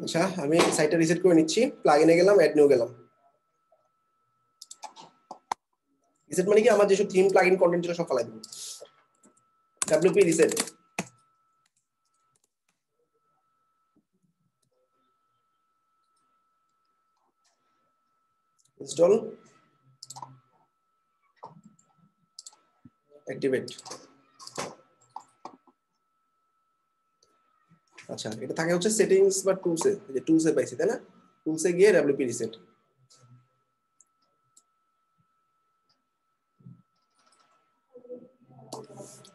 আচ্ছা আমি সাইটটা রিসেট করে নিচ্ছি, প্লাগইনে গেলাম, অ্যাড নিউ গেলাম। রিসেট মানে কি আমার যেসব থিম প্লাগইন কন্টেন্ট ছিল সব ফেলাই দেব। WP reset. Install, activate. আচ্ছা এটা থাকে হচ্ছে সেটিংস বা টুলসে, যে টুলসে পাইছি তাই না, টুলসে গিয়ে WP রিসেট।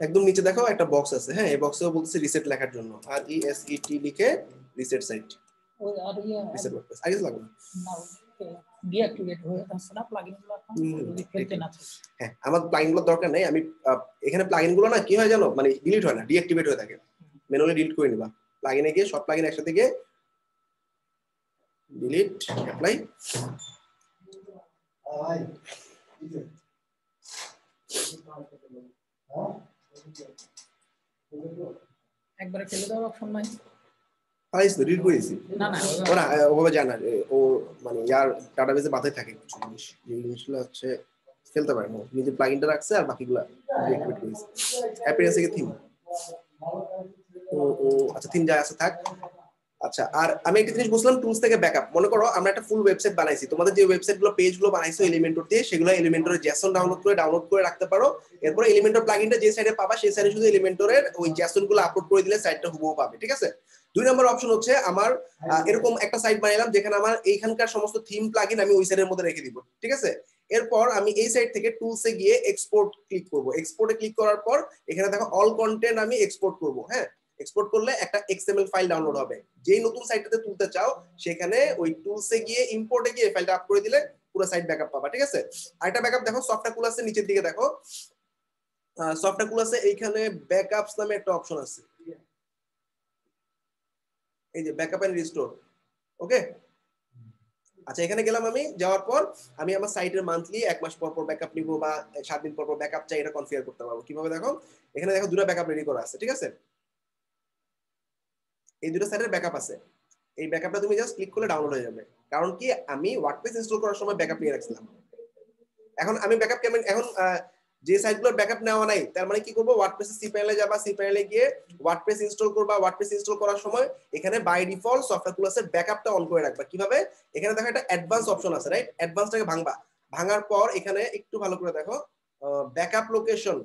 একদম নিচে দেখো একটা বক্স আছে, হ্যাঁ এই বক্সেও বলতেছে রিসেট লেখার জন্য, আর RESET লিখে রিসেট সাইট। ওই আর ইয়া রিসেট ওয়ার্ডপ্রেস আগে লাগবে না, ডিঅ্যাক্টিভেট হয়ে যাচ্ছে না প্লাগইনগুলো এখন যদি ফেলতেন আছে। হ্যাঁ আমার প্লাগইনগুলো দরকার নেই, আমি এখানে প্লাগইনগুলো না কি হয় জানো, মানে ডিলিট হয় না, ডিঅ্যাক্টিভেট হয়ে থাকে, ম্যানুয়ালি ডিলিট করে নিবা। প্লাগইনে গিয়ে সব প্লাগইন একসাথে গিয়ে ডিলিট, অ্যাপ্লাই। একবারে ফেলে দেওয়ার অপশন নাই? ফাইলস তো ডিলিট করেছি না না ওরা ওভাবে জানা, ও মানে ইয়ার ডাটাবেসে বাঁধাই থাকে কিছু জিনিস, যে জিনিসগুলো হচ্ছে ফেলতে পারে না, নিজে প্লাগইনটা রাখছে আর বাকিগুলো ডিঅ্যাক্টিভেট করেছে। অ্যাপিয়ারেন্স থেকে থিম, আচ্ছা থিম যা আছে থাক। আচ্ছা আর আমি একটা জিনিস বুঝলাম, টুলস থেকে ব্যাকআপ। মনে করো আমরা একটা ফুল ওয়েবসাইট বানাইছি, তোমাদের যে ওয়েবসাইটগুলো পেজগুলো বানাইছো এলিমেন্টর দিয়ে, সেগুলো এলিমেন্টরের জেসন ডাউনলোড করে রাখতে পারো। এরপর এলিমেন্টর প্লাগইনটা যে সাইডে পাবা সেই সাইডে শুধু এলিমেন্টরের ওই জেসনগুলো আপলোড করে দিলে সাইটটা হুবহু পাবে, ঠিক আছে। 2 নম্বর অপশন হচ্ছে আমার এরকম একটা সাইট বানাইলাম যেখানে আমার এইখানকার সমস্ত থিম প্লাগইন আমি ওই সাইডের মধ্যে রেখে দিব, ঠিক আছে। এরপর আমি এই সাইট থেকে টুলসে গিয়ে এক্সপোর্ট ক্লিক করব। এক্সপোর্টে ক্লিক করার পর এখানে দেখো অল কন্টেন্ট আমি এক্সপোর্ট করব, হ্যাঁ। এক্সপোর্ট করলে একটা XML ফাইল ডাউনলোড হবে, যেই নতুন সাইটটাতে তুলতে চাও সেখানে ওই টুলসে গিয়ে ইম্পোর্টে গিয়ে ফাইলটা আপ করে দিলে পুরো সাইট ব্যাকআপ পাবা, ঠিক আছে। আরেকটা ব্যাকআপ দেখো, সফটওয়্যার কুলাসের নিচের দিকে দেখো, সফটওয়্যার কুলাসে এইখানে ব্যাকআপস নামে একটা অপশন আছে, এই যে ব্যাকআপ এন্ড রিস্টোর, ওকে। আচ্ছা এখানে গেলাম, আমি যাওয়ার পর আমি আমার সাইটের মান্থলি 1 মাস পর পর ব্যাকআপ নিব বা 7 দিন পর পর ব্যাকআপ চাই, এটা কনফিগার করতে পারবো কিভাবে দেখো। এখানে দেখো দুটো ব্যাকআপ রেডি করা আছে, ঠিক আছে। এই দুটো সাইটের ব্যাকআপ আছে, এই ব্যাকআপটা তুমি জাস্ট ক্লিক করলে ডাউনলোড হয়ে যাবে। কারণ কি আমি ওয়ার্ডপ্রেস ইনস্টল করার সময় ব্যাকআপ নিয়ে রাখছিলাম। এখন আমি ব্যাকআপ কেমন, এখন যে সাইটগুলোর ব্যাকআপ নেওয়া নাই তার মানে কি করব, ওয়ার্ডপ্রেসে সি প্যানেলে যাবা, সি প্যানেলে গিয়ে ওয়ার্ডপ্রেস ইনস্টল করবা। ওয়ার্ডপ্রেস ইনস্টল করার সময় এখানে বাই ডিফল্ট সফটওয়্যার কুলাসের ব্যাকআপটা অন করে রাখবা। কিভাবে, এখানে দেখো একটা অ্যাডভান্স অপশন আছে, রাইট। অ্যাডভান্সটাকে ভাঙবা, ভাঙার পর এখানে একটু ভালো করে দেখো ব্যাকআপ লোকেশন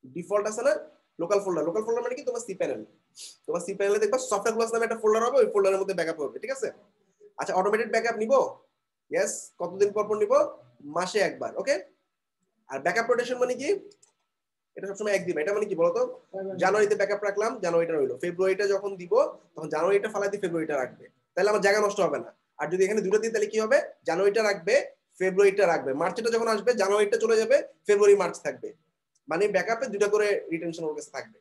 ডিফল্ট আছে না, লোকাল ফোল্ডার। লোকাল ফোল্ডার মানে কি, তোমার সি প্যানেল, তোমার সি প্যানেলে দেখবা সফটওয়্যার ক্লাস নামে একটা ফোল্ডার হবে, ওই ফোল্ডারের মধ্যে ব্যাকআপ হবে, ঠিক আছে। আচ্ছা অটোমেটেড ব্যাকআপ নিব, यस। কতদিন পর পর নিব, মাসে একবার, ওকে। আর ব্যাকআপ রোটেশন মানে কি, এটা সবসময় এক দিবে। এটা মানে কি বলতো, জানুয়ারিতে ব্যাকআপ রাখলাম, জানুয়ারিটা রইলো, ফেব্রুয়ারিটা যখন দিব তখন জানুয়ারিটা ফালাই দিয়ে ফেব্রুয়ারিটা রাখবে, তাহলে আমার জায়গা নষ্ট হবে না। আর যদি এখানে দুটো দিই তাহলে কি হবে, জানুয়ারিটা রাখবে, ফেব্রুয়ারিটা রাখবে, মার্চটা যখন আসবে জানুয়ারিটা চলে যাবে, ফেব্রুয়ারি মার্চ থাকবে, মানে ব্যাকআপে দুটো করে রিটেনশন ওর কাছে থাকবে।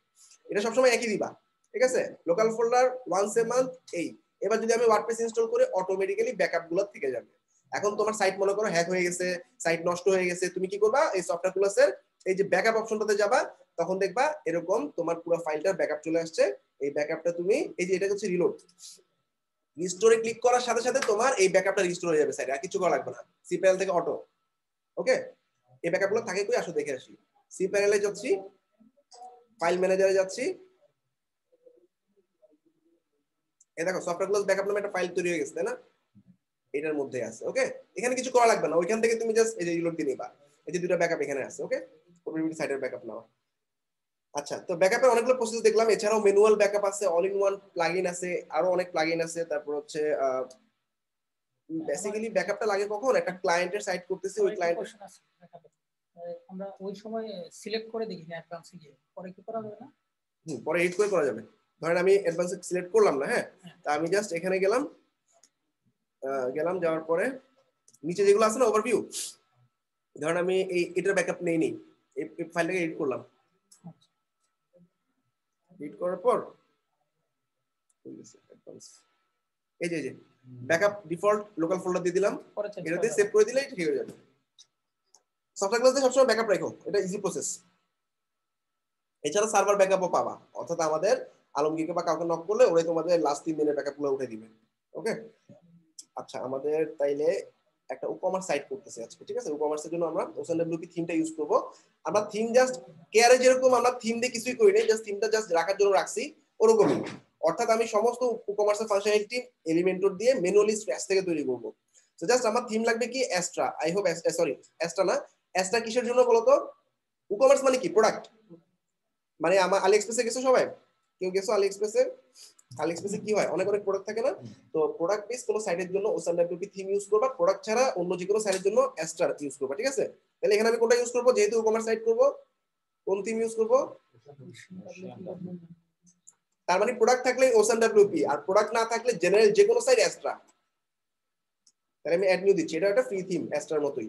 এটা সবসময় একই দিবা, ঠিক আছে। Local folder once a month এই। এবার যদি আমি ওয়ার্ডপ্রেস ইনস্টল করে অটোমেটিক্যালি ব্যাকআপ গুলো থেকে যাবে। এখন তোমার সাইট মনে করো হ্যাক হয়ে গেছে, সাইট নষ্ট হয়ে গেছে, তুমি কি করবা, এই সফটওয়্যার ক্লাসের এই যে ব্যাকআপ অপশনটাতে যাবা, তখন দেখবা এরকম তোমার পুরো ফাইলটার ব্যাকআপ চলে আসছে। এই ব্যাকআপটা তুমি এই যে এটা হচ্ছে রিলোড, রিস্টোরে ক্লিক করার সাথে সাথে তোমার এই ব্যাকআপটা রিস্টোর হয়ে যাবে সাইটে, আর কিছু করা লাগবে না, সি প্যানেল থেকে অটো, ওকে। এই ব্যাকআপগুলো থাকে কই, আসো দেখে আসি। সি প্যানেলে যাচ্ছি, ফাইল ম্যানেজারে যাচ্ছি, এই দেখো সফটওয়্যার ক্লাস ব্যাকআপ নামে একটা ফাইল তৈরি হয়ে গেছে, তাই না, এটার মধ্যে আছে, ওকে। এখানে কিছু করা লাগবে না, ওইখান থেকে তুমি জাস্ট এই যে রিলোড দিয়ে নিবা, এই যে দুটো ব্যাকআপ এখানে আছে, ওকে। কমিউনিটি সাইটের ব্যাকআপ নাও। আচ্ছা তো ব্যাকআপের অনেকগুলো প্রসেস দেখলাম, এছাড়াও ম্যানুয়াল ব্যাকআপ আছে, অল ইন ওয়ান প্লাগইন আছে, আরো অনেক প্লাগইন আছে। তারপর হচ্ছে বেসিক্যালি ব্যাকআপটা লাগে কখন, একটা ক্লায়েন্টের সাইট করতেছি, ওই ক্লায়েন্টের আমরা ওই সময় সিলেক্ট করে দেখি না অ্যাডভান্সে গিয়ে, পরে কি করা যাবে না, পরে এডিট করে করা যাবে। ধরেন আমি অ্যাডভান্সে সিলেক্ট করলাম না, হ্যাঁ, তা আমি জাস্ট এখানে গেলাম, যাওয়ার পরে নিচে যেগুলো আছে না ওভারভিউ, ধরেন আমি এটার ব্যাকআপ নেই, এই ফাইলটাকে এডিট করলাম, এডিট করার পর এই যে ব্যাকআপ ডিফল্ট লোকাল ফোল্ডার দিয়ে দিলাম, এটা দিয়ে সেভ করে দিলেই ঠিক হয়ে যাবে। সফটওয়্যার ক্লাসে সবসময় ব্যাকআপ রাখো, এটা ইজি প্রসেস। এছাড়া সার্ভার ব্যাকআপও পাবা, অর্থাৎ আমাদের আলমগীরকে বা কাউকে নক করলে ওরাই তোমাদের লাস্ট 3 দিনের ব্যাকআপ গুলো উঠে দিবে। ওকে, আচ্ছা আমাদের তাইলে একটা ই-কমার্স সাইট করতেছে আজকে, ঠিক আছে? ই-কমার্সের জন্য আমরা ওসএনডব্লিউপি থিমটা ইউজ করব। আমরা থিম জাস্ট কেয়ারে যেরকম আমরা থিম দিয়ে কিছুই করি নাই, জাস্ট থিমটা জাস্ট রাখার জন্য রাখছি, ওরকমই। অর্থাৎ আমি সমস্ত ই-কমার্সের ফাংশনালিটি এলিমেন্টর দিয়ে ম্যানুয়ালি স্ক্র্যাচ থেকে তৈরি করব। তো জাস্ট আমার থিম লাগবে কি Astra, I hope sorry Astra না, অ্যাস্ট্রা কিসের জন্য বলতো? ই-কমার্স মানে কি প্রোডাক্ট, মানে আমার আলি এক্সপ্রেসে গেছো সবাই, কেউ গেছো আলি এক্সপ্রেসে? আলি এক্সপ্রেসে কি হয়, অনেক অনেক প্রোডাক্ট থাকে না? তো প্রোডাক্ট বেস কোন সাইটের জন্য ওসএনডব্লিউপি থিম ইউজ করবা, প্রোডাক্ট ছাড়া অন্য যে কোনো সাইটের জন্য অ্যাস্ট্রা ইউজ করবা, ঠিক আছে? তাহলে এখানে আমি কোনটা ইউজ করব, যেহেতু ই-কমার্স সাইট করব, কোন থিম ইউজ করব? তার মানে প্রোডাক্ট থাকলে ওসএনডব্লিউপি, আর প্রোডাক্ট না থাকলে জেনারেল যে কোনো সাইট অ্যাস্ট্রা। তাহলে আমি অ্যাড নিউ দিচ্ছি, এটা একটা ফ্রি থিম অ্যাস্ট্রার মতোই,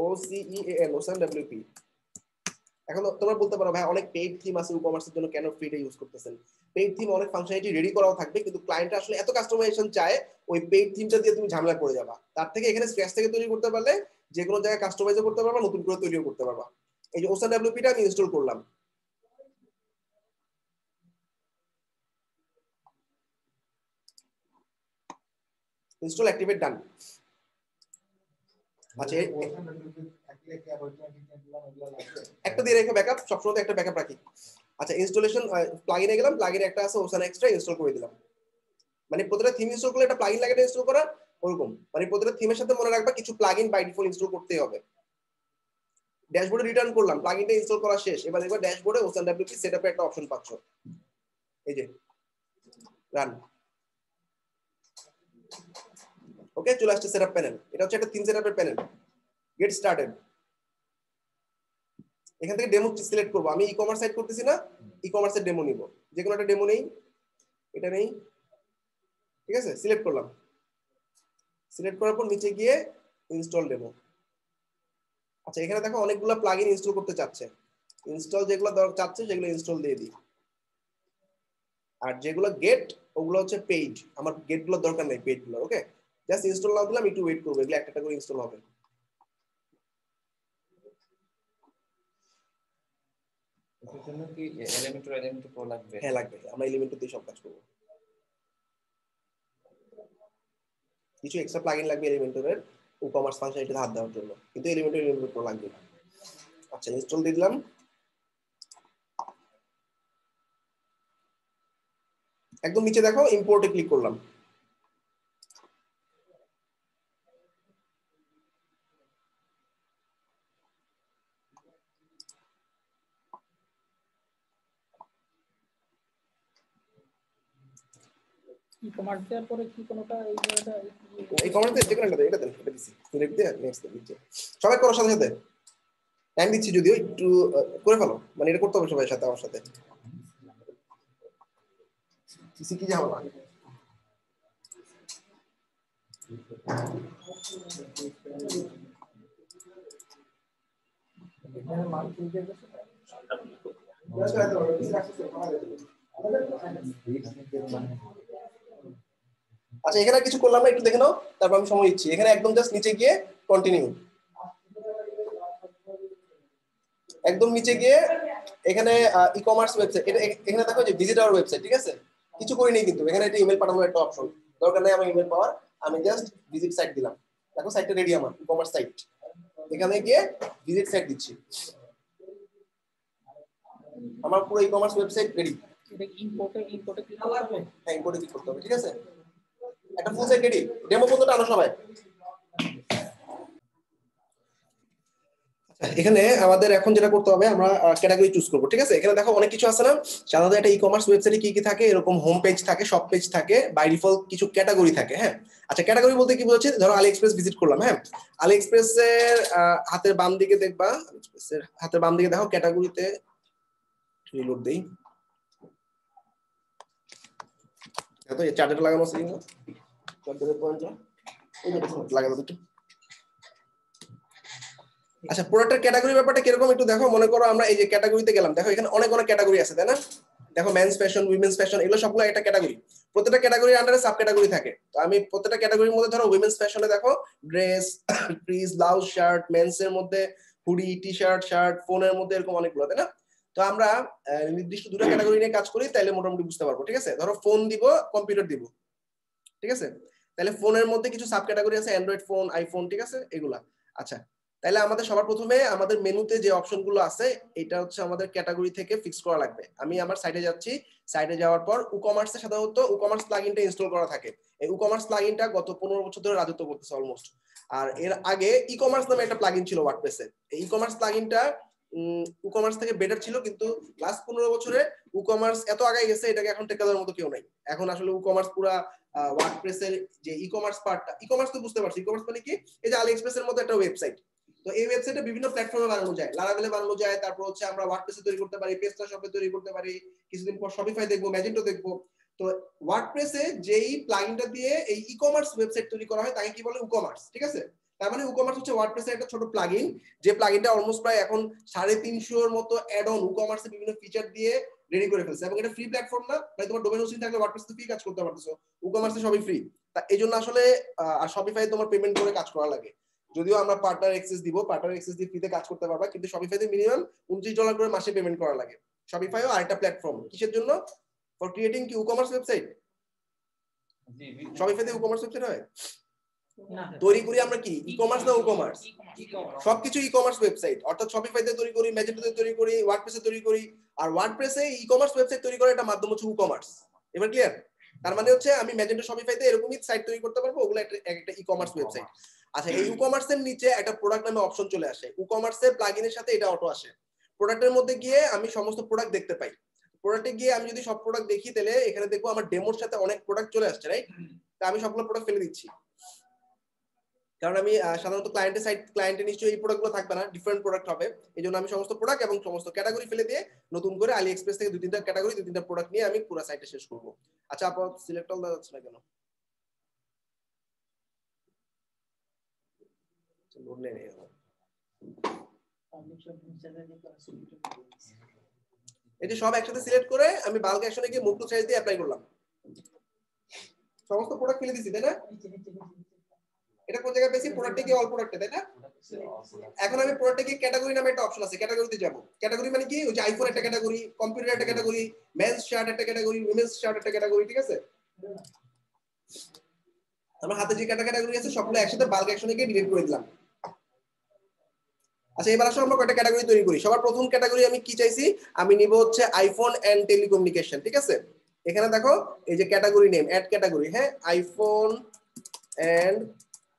OCEAN ওসএনডব্লিউপি। এখন তোমরা বলতে পারো ভাই অনেক পেইড থিম আছে ই-কমার্সের জন্য, কেন ফ্রিটা ইউজ করতেছেন? পেইড থিম অনেক ফাংশনালিটি রেডি করাও থাকবে, কিন্তু ক্লায়েন্ট আসলে এত কাস্টমাইজেশন চায়, ওই পেইড থিমটা দিয়ে তুমি ঝামেলা পড়ে যাবা। তার থেকে এখানে স্ক্র্যাচ থেকে তৈরি করতে পারলে যে কোনো জায়গায় কাস্টমাইজও করতে পারবা, নতুন করে তৈরিও করতে পারবা। এই যে ওসএনডব্লিউপিটা আমি ইনস্টল করলাম, ইনস্টল অ্যাক্টিভেট ডান। আচ্ছা একটা দিয়ে রেখে ব্যাকআপ, সবসময় একটা ব্যাকআপ রাখি। আচ্ছা ইনস্টলেশন প্লাগইনে গেলাম, প্লাগইনে একটা আছে ওসান এক্সট্রা, ইনস্টল করে দিলাম। মানে প্রতিটা থিম ইনস্টল করলে একটা প্লাগইন লাগে ইনস্টল করা, ওরকম মানে প্রতিটা থিমের সাথে মনে রাখবা কিছু প্লাগইন বাই ডিফল্ট ইনস্টল করতেই হবে। ড্যাশবোর্ডে রিটার্ন করলাম, প্লাগইনটা ইনস্টল করা শেষ। এবার দেখবা ড্যাশবোর্ডে ওসএনডব্লিউপি সেটআপের একটা অপশন পাচ্ছ, এই যে রান। ওকে, চলে আসছে সেটআপ প্যানেল। এটা হচ্ছে একটা থিম সেটআপের প্যানেল। Get started. এখান থেকে ডেমো সিলেক্ট করব। আমি ই-কমার্স সাইট করতেছি না, ই-কমার্সের ডেমো নিব, যে কোনো একটা ডেমো নেই, এটা নেই, ঠিক আছে? সিলেক্ট করলাম, সিলেক্ট করার পর নিচে গিয়ে ইনস্টল ডেমো। আচ্ছা এখানে দেখো অনেকগুলো প্লাগইন ইনস্টল করতে চাচ্ছে, ইনস্টল যেগুলো চাচ্ছে সেগুলো ইনস্টল দিয়ে দিই। আর যেগুলো গেট ওগুলো হচ্ছে পেইড, আমার গেট গুলো দরকার নেই, পেইড গুলো। ওকে, জাস্ট ইনস্টল নাও দিলাম, একটু ওয়েট করবো, এগুলো একটা করে ইনস্টল হবে। এর জন্য কি এলিমেন্টর প্রো লাগবে? হ্যাঁ লাগবে, আমরা এলিমেন্টর দিয়ে সব কাজ করব। কিছু এক্সট্রা প্লাগইন লাগবে এলিমেন্টরের ই-কমার্স ফাংশনালিটি হাত দেওয়ার জন্য, কিন্তু এলিমেন্টর প্রো লাগবে না। আচ্ছা ইনস্টল দিয়ে দিলাম। একদম নিচে দেখো ইম্পোর্টে ক্লিক করলাম, ই-কমার্স দেওয়ার পরে কি কোনোটা এই কমার্স দিয়ে যেকোনো একটা এটা দেন, এটা দিছি সিলেক্ট দিয়ে নেক্সট দিচ্ছি। সবাই করার সাথে সাথে টাইম দিচ্ছি, যদিও একটু করে ফেলো, মানে এটা করতে হবে সবাই সাথে, আমার সাথে সিসি কি যাও না। আচ্ছা এখানে কিছু করলাম না, একটু দেখে নাও, তারপর আমি সময় দিচ্ছি। এখানে একদম জাস্ট নিচে গিয়ে কন্টিনিউ, একদম নিচে গিয়ে এখানে ই-কমার্স ওয়েবসাইট, এখানে দেখো যে ভিজিট আওয়ার ওয়েবসাইট, ঠিক আছে? কিছু করিনি কিন্তু, এখানে একটা ইমেল পাঠানোর একটা অপশন, দরকার নেই আমার ইমেল পাওয়ার, আমি জাস্ট ভিজিট সাইট দিলাম। দেখো সাইটটা রেডি, আমার ই-কমার্স সাইট। এখানে গিয়ে ভিজিট সাইট দিচ্ছি, আমার পুরো ই-কমার্স ওয়েবসাইট রেডি। এটা ইম্পোর্টে ক্লিক করতে হবে? হ্যাঁ ইম্পোর্টে ক্লিক করতে হবে, ঠিক আছে? একটা ফুল সাইট রেডি। ডেমো পর্যন্ত আনো সবাই। এখানে আমাদের এখন যেটা করতে হবে, আমরা ক্যাটাগরি চুজ করব, ঠিক আছে? এখানে দেখো অনেক কিছু আছে না, সাধারণত একটা ই-কমার্স ওয়েবসাইটে কি কি থাকে, এরকম হোম পেজ থাকে, সব পেজ থাকে, বাই ডিফল্ট কিছু ক্যাটাগরি থাকে। হ্যাঁ আচ্ছা ক্যাটাগরি বলতে কি বোঝাচ্ছে, ধরো আলি এক্সপ্রেস ভিজিট করলাম, হ্যাঁ আলি এক্সপ্রেসের হাতের বাম দিকে দেখবা, হাতের বাম দিকে দেখো ক্যাটাগরিতে, রিলোড দেই, দেখো এই চার্জারটা লাগানো আছে কিনা, চার্জারের পয়েন্টটা এই যে লাগানো একটু। আচ্ছা প্রোডাক্টের ক্যাটাগরি ব্যাপারটা কিরকম একটু দেখো, মনে করো আমরা এই যে ক্যাটাগরিতে গেলাম, দেখো এখানে অনেক অনেক ক্যাটাগরি আছে, তাই না? দেখো মেন্স ফ্যাশন, উইমেন্স ফ্যাশন, এগুলো সবগুলো একটা ক্যাটাগরি। প্রত্যেকটা ক্যাটাগরির আন্ডারে সাব ক্যাটাগরি থাকে। তো আমি প্রত্যেকটা ক্যাটাগরির মধ্যে ধরো উইমেন্স ফ্যাশনে দেখো ড্রেস, ট্রিজ, ব্লাউজ, শার্ট, মেন্স এর মধ্যে হুডি, টি শার্ট, ফোনের মধ্যে এরকম অনেকগুলো, তাই না? তো আমরা নির্দিষ্ট দুটো ক্যাটাগরি নিয়ে কাজ করি, তাহলে মোটামুটি বুঝতে পারবো। ঠিক আছে, ধরো ফোন দিব, কম্পিউটার দিব। ঠিক আছে, তাহলে ফোনের মধ্যে কিছু সাব ক্যাটাগরি আছে, অ্যান্ড্রয়েড ফোন, আইফোন, ঠিক আছে, এগুলা। আচ্ছা, তাহলে আমাদের সবার প্রথমে আমাদের মেনুতে যে অপশনগুলো আছে এটা হচ্ছে আমাদের ক্যাটাগরি থেকে ফিক্স করা লাগবে। আমি আমার সাইটে যাচ্ছি, সাইটে যাওয়ার পর উকমার্সে সাধারণত উকমার্স প্লাগইনটা ইনস্টল করা থাকে। এই উকমার্স প্লাগইনটা গত 15 বছর ধরে রাজত্ব করতেছে অলমোস্ট। আর এর আগে ই কমার্স নামে একটা প্লাগইন ছিল ওয়ার্ডপ্রেসে। এই ই কমার্স প্লাগইনটা উকমার্স থেকে বেটার ছিল, কিন্তু লাস্ট 15 বছরে উকমার্স এত আগায় গেছে এটাকে এখন টেক্কা দেওয়ার মতো কেউ নাই। এখন আসলে উকমার্স পুরা ওয়ার্ডপ্রেসের যে ই কমার্স পার্টটা, ই কমার্স তো বুঝতে পারছি, ই কমার্স মানে কি, এই যে আলি এক্সপ্রেসের মতো একটা ওয়েবসাইট। তো এই ওয়েবসাইটে বিভিন্ন প্ল্যাটফর্মে বানানো যায়, লারাভেলে বানানো যায়, তারপর হচ্ছে আমরা ওয়ার্ডপ্রেসে তৈরি করতে পারি, পেস্টা শপে তৈরি করতে পারি, কিছুদিন পর শপিফাই দেখবো, ম্যাজেন্টো দেখবো। তো ওয়ার্ডপ্রেসে যেই প্লাগইনটা দিয়ে এই ই কমার্স ওয়েবসাইট তৈরি করা হয় তাকে কি বলে উকমার্স। ঠিক আছে, তার মানে উকমার্স হচ্ছে ওয়ার্ডপ্রেসের একটা ছোট প্লাগইন, যে প্লাগইনটা অলমোস্ট প্রায় এখন 350 মতো অ্যাড অন উকমার্সে বিভিন্ন ফিচার দিয়ে রেডি করে ফেলছে। এবং এটা ফ্রি প্ল্যাটফর্ম না, মানে তোমার ডোমেইন হোস্টিং থাকলে ওয়ার্ডপ্রেসে ফ্রি কাজ করতে পারতেছো, উকমার্সে সবই ফ্রি। তা এই জন্য আসলে শপিফাই তোমার পেমেন্ট করে কাজ করা লাগে। যদিও আমরা পার্টনার অ্যাক্সেস দিব, পার্টনার অ্যাক্সেস দিয়ে ফ্রিতে কাজ করতে পারবা, কিন্তু শপিফাইতে মিনিমাম $29 করে মাসে পেমেন্ট করা লাগে। শপিফাইও আরেকটা প্ল্যাটফর্ম, কিসের জন্য? ফর ক্রিয়েটিং কি ই-কমার্স ওয়েবসাইট। শপিফাইতে ই-কমার্স ওয়েবসাইট হয় তৈরি করি আমরা কি ই-কমার্স না ই-কমার্স? সবকিছু ই-কমার্স ওয়েবসাইট, অর্থাৎ শপিফাইতে তৈরি করি, ম্যাজেন্টোতে তৈরি করি, ওয়ার্ডপ্রেসে তৈরি করি। আর ওয়ার্ডপ্রেসে ই-কমার্স ওয়েবসাইট তৈরি করার একটা মাধ্যম হচ্ছে ই-কমার্স। এবার ক্লিয়ার? তার মানে হচ্ছে আমি ম্যাজেন্টো শপিফাইতে এরকমই সাইট তৈরি করতে পারবো, ওগুলো একটা ই-কমার্স ওয়েবসাইট। আচ্ছা, এই ই-কমার্স এর নিচে একটা প্রোডাক্ট নামে অপশন চলে আসে, ই-কমার্স এর প্লাগইনের সাথে এটা অটো আসে। প্রোডাক্টের মধ্যে গিয়ে আমি সমস্ত প্রোডাক্ট দেখতে পাই। প্রোডাক্টে গিয়ে আমি যদি সব প্রোডাক্ট দেখি, তাহলে এখানে দেখবো আমার ডেমোর সাথে অনেক প্রোডাক্ট চলে আসছে, রাইট? তা আমি সবগুলো প্রোডাক্ট ফেলে দিচ্ছি, কারণ আমি সাধারণত ক্লায়েন্টের সাইট, ক্লায়েন্টের নিশ্চয়ই এই প্রোডাক্টগুলো থাকবে না, ডিফারেন্ট প্রোডাক্ট হবে। এই জন্য আমি সমস্ত প্রোডাক্ট এবং সমস্ত ক্যাটাগরি ফেলে দিয়ে নতুন করে আলি এক্সপ্রেস থেকে 2-3টা ক্যাটাগরি, 2-3টা প্রোডাক্ট নিয়ে আমি পুরো সাইটে শেষ করব। আচ্ছা, আপনার সিলেক্ট অল দেওয়া যাচ্ছে না কেন? এটি সব একসাথে সিলেক্ট করে আমি বাল্ক অ্যাকশনে গিয়ে মুভ টু সাইজ দিয়ে অ্যাপ্লাই করলাম, সমস্ত প্রোডাক্ট ফেলে দিছি, তাই না? এটা কোন জায়গায় পেয়েছি? প্রোডাক্টে গিয়ে অল প্রোডাক্টে, তাই না? এখন আমি প্রোডাক্টে গিয়ে ক্যাটাগরি নামে একটা অপশন আছে, ক্যাটাগরিতে যাব। ক্যাটাগরি মানে কি? ওই যে আইফোন একটা ক্যাটাগরি, কম্পিউটার একটা ক্যাটাগরি, মেন্স শার্ট একটা ক্যাটাগরি, উইমেন্স শার্ট একটা ক্যাটাগরি। ঠিক আছে, আমার হাতে যে ক্যাটাগরি আছে সবগুলো একসাথে বাল্ক অ্যাকশনে গিয়ে ডিলিট করে দিলাম। আচ্ছা, এবার আসলে আমরা কয়টা ক্যাটাগরি তৈরি করি। সবার প্রথম ক্যাটাগরি আমি কি চাইছি, আমি নিব হচ্ছে আইফোন এন্ড টেলিকমিউনিকেশন। ঠিক আছে, এখানে দেখো এই যে ক্যাটাগরি নেম, অ্যাড ক্যাটাগরি, হ্যাঁ, আইফোন এন্ড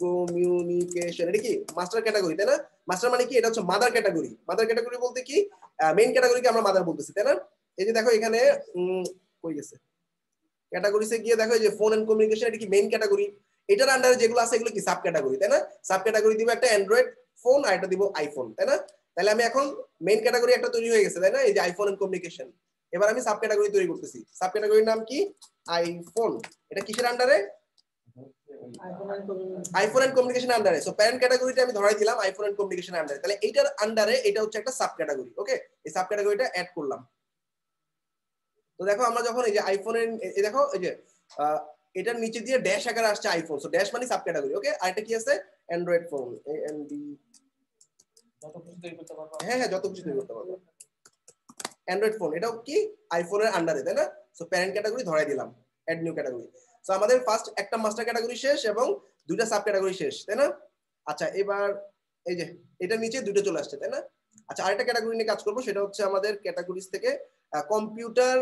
কমিউনিকেশন। এটা কি মাস্টার ক্যাটাগরি, তাই না? মাস্টার মানে কি? এটা হচ্ছে মাদার ক্যাটাগরি। মাদার ক্যাটাগরি বলতে কি, মেইন ক্যাটাগরিকে আমরা মাদার বলতেছি, তাই না? এই যে দেখো এখানে কই গেছে ক্যাটাগরিতে গিয়ে দেখো এই যে ফোন এন্ড কমিউনিকেশন, এটা কি মেইন ক্যাটাগরি। এটার আন্ডারে যেগুলো আছে এগুলো কি সাব ক্যাটাগরি, তাই না? সাব ক্যাটাগরি দিব একটা অ্যান্ড্রয়েড ফোন, আর এটা দিব আইফোন, তাই না? তাহলে আমি এখন মেইন ক্যাটাগরি একটা তৈরি হয়ে গেছে, তাই না? এই যে আইফোন এন্ড কমিউনিকেশন। এবার আমি সাব ক্যাটাগরি তৈরি করতেছি। সাব ক্যাটাগরির নাম কি? আইফোন। এটা কিসের আন্ডারে? আইফোন এন্ড কমিউনিকেশন আন্ডারে। সো প্যারেন্ট ক্যাটাগরিটা আমি ধরাই দিলাম আইফোন এন্ড কমিউনিকেশন আন্ডারে। তাহলে এইটার আন্ডারে এটা হচ্ছে একটা সাব ক্যাটাগরি। ওকে, এই সাব ক্যাটাগরিটা অ্যাড করলাম। তো দেখো আমরা যখন এই যে আইফোনের, এই দেখো এই যে এটার নিচে দিয়ে ড্যাশ আকারে আসছে আইফোন, সো ড্যাশ মানে সাব ক্যাটাগরি। ওকে, আর এটা কি আছে? অ্যান্ড্রয়েড ফোন, এএনডি, যত কিছু তৈরি করতে পারবো। হ্যাঁ হ্যাঁ, যত কিছু তৈরি করতে পারবো। অ্যান্ড্রয়েড ফোন, এটাও কি আইফোনের আন্ডারে, তাই না? সো প্যারেন্ট ক্যাটাগরি ধরাই দিলাম, অ্যাড নিউ ক্যাটাগরি। সো আমাদের ফার্স্ট একটা মাস্টার ক্যাটাগরি শেষ এবং দুইটা সাব ক্যাটাগরি শেষ, তাই না? আচ্ছা, এবার এই যে এটার নিচে দুটো চলে আসছে, তাই না? আচ্ছা, আরেকটা ক্যাটাগরি নিয়ে কাজ করব, সেটা হচ্ছে আমাদের ক্যাটাগরিজ থেকে কম্পিউটার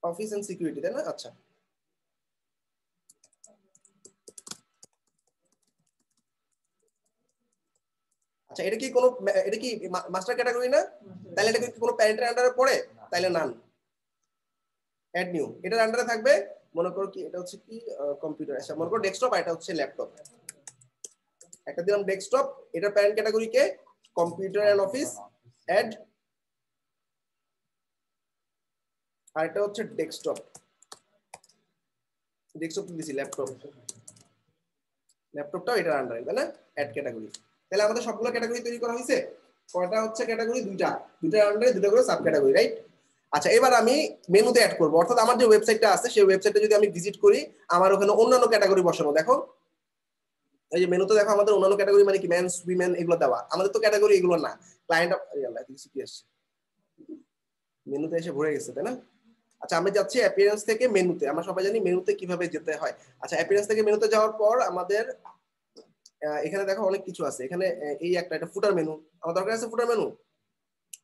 অফিস এন্ড সিকিউরিটি, তাই না? আচ্ছা, আচ্ছা, এটা কি কোনো, এটা কি মাস্টার ক্যাটাগরি না? তাহলে এটা কি কোনো প্যারেন্টের আন্ডারে পড়ে? তাহলে নান, অ্যাড নিউ। এটার আন্ডারে থাকবে, মনে করো কি এটা হচ্ছে কি কম্পিউটার, আচ্ছা মনে করো ডেস্কটপ, আর এটা হচ্ছে ল্যাপটপ। একটা দিলাম ডেস্কটপ, এটা প্যারেন্ট ক্যাটাগরি কে কম্পিউটার এন্ড অফিস, অ্যাড, আর এটা হচ্ছে ডেস্কটপ। ডেস্কটপ দিছি ল্যাপটপ, ল্যাপটপটাও এটার আন্ডারে, তাই না? Add category. তাহলে আমাদের সবগুলো ক্যাটাগরি তৈরি করা হয়েছে। কয়টা হচ্ছে ক্যাটাগরি? দুইটা, দুইটার আন্ডারে দুটো করে সাব ক্যাটাগরি, রাইট? আচ্ছা, এবার আমি মেনুতে অ্যাড করব, অর্থাৎ আমার যে ওয়েবসাইটটা আছে সেই ওয়েবসাইটে যদি আমি ভিজিট করি, আমার ওখানে অন্যান্য ক্যাটাগরি বসানো, দেখো এই যে মেনুতে দেখো আমাদের অন্যান্য ক্যাটাগরি মানে কি মেন্স উইমেন এগুলো দেওয়া, আমাদের তো ক্যাটাগরি এগুলো না। ক্লায়েন্ট কি আসছে, মেনুতে এসে ভরে গেছে তাই না? আচ্ছা আমি যাচ্ছি অ্যাপিয়ারেন্স থেকে মেনুতে, আমরা সবাই জানি মেনুতে কিভাবে যেতে হয়। আচ্ছা অ্যাপিয়ারেন্স থেকে মেনুতে যাওয়ার পর আমাদের এখানে দেখো অনেক কিছু আছে, এখানে এই একটা এটা ফুটার মেনু, আমার দরকার আছে ফুটার মেনু,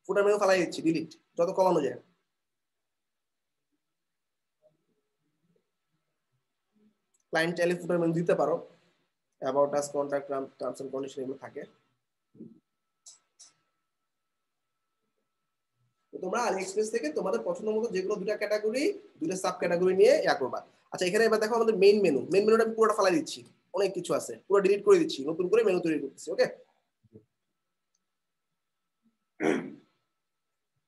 ফুটার মেনু ফালাই দিচ্ছি, ডিলিট যত কমানো যায়। ক্লায়েন্ট চাইলে ফুটার মেনু দিতে পারো, about us, contact, terms and condition এগুলো থাকে। তোমরা আলিএক্সপ্রেস থেকে তোমাদের পছন্দ মতো যেগুলো দুটা ক্যাটাগরি, দুটো সাব ক্যাটাগরি নিয়ে ইয়া করবা। আচ্ছা এখানে এবার দেখো আমাদের মেইন মেনু, মেইন মেনুটা আমি পুরোটা ফালাই দিচ্ছি, অনেক কিছু আছে পুরো ডিলিট করে দিচ্ছি, নতুন করে মেনু তৈরি করতেছি। ওকে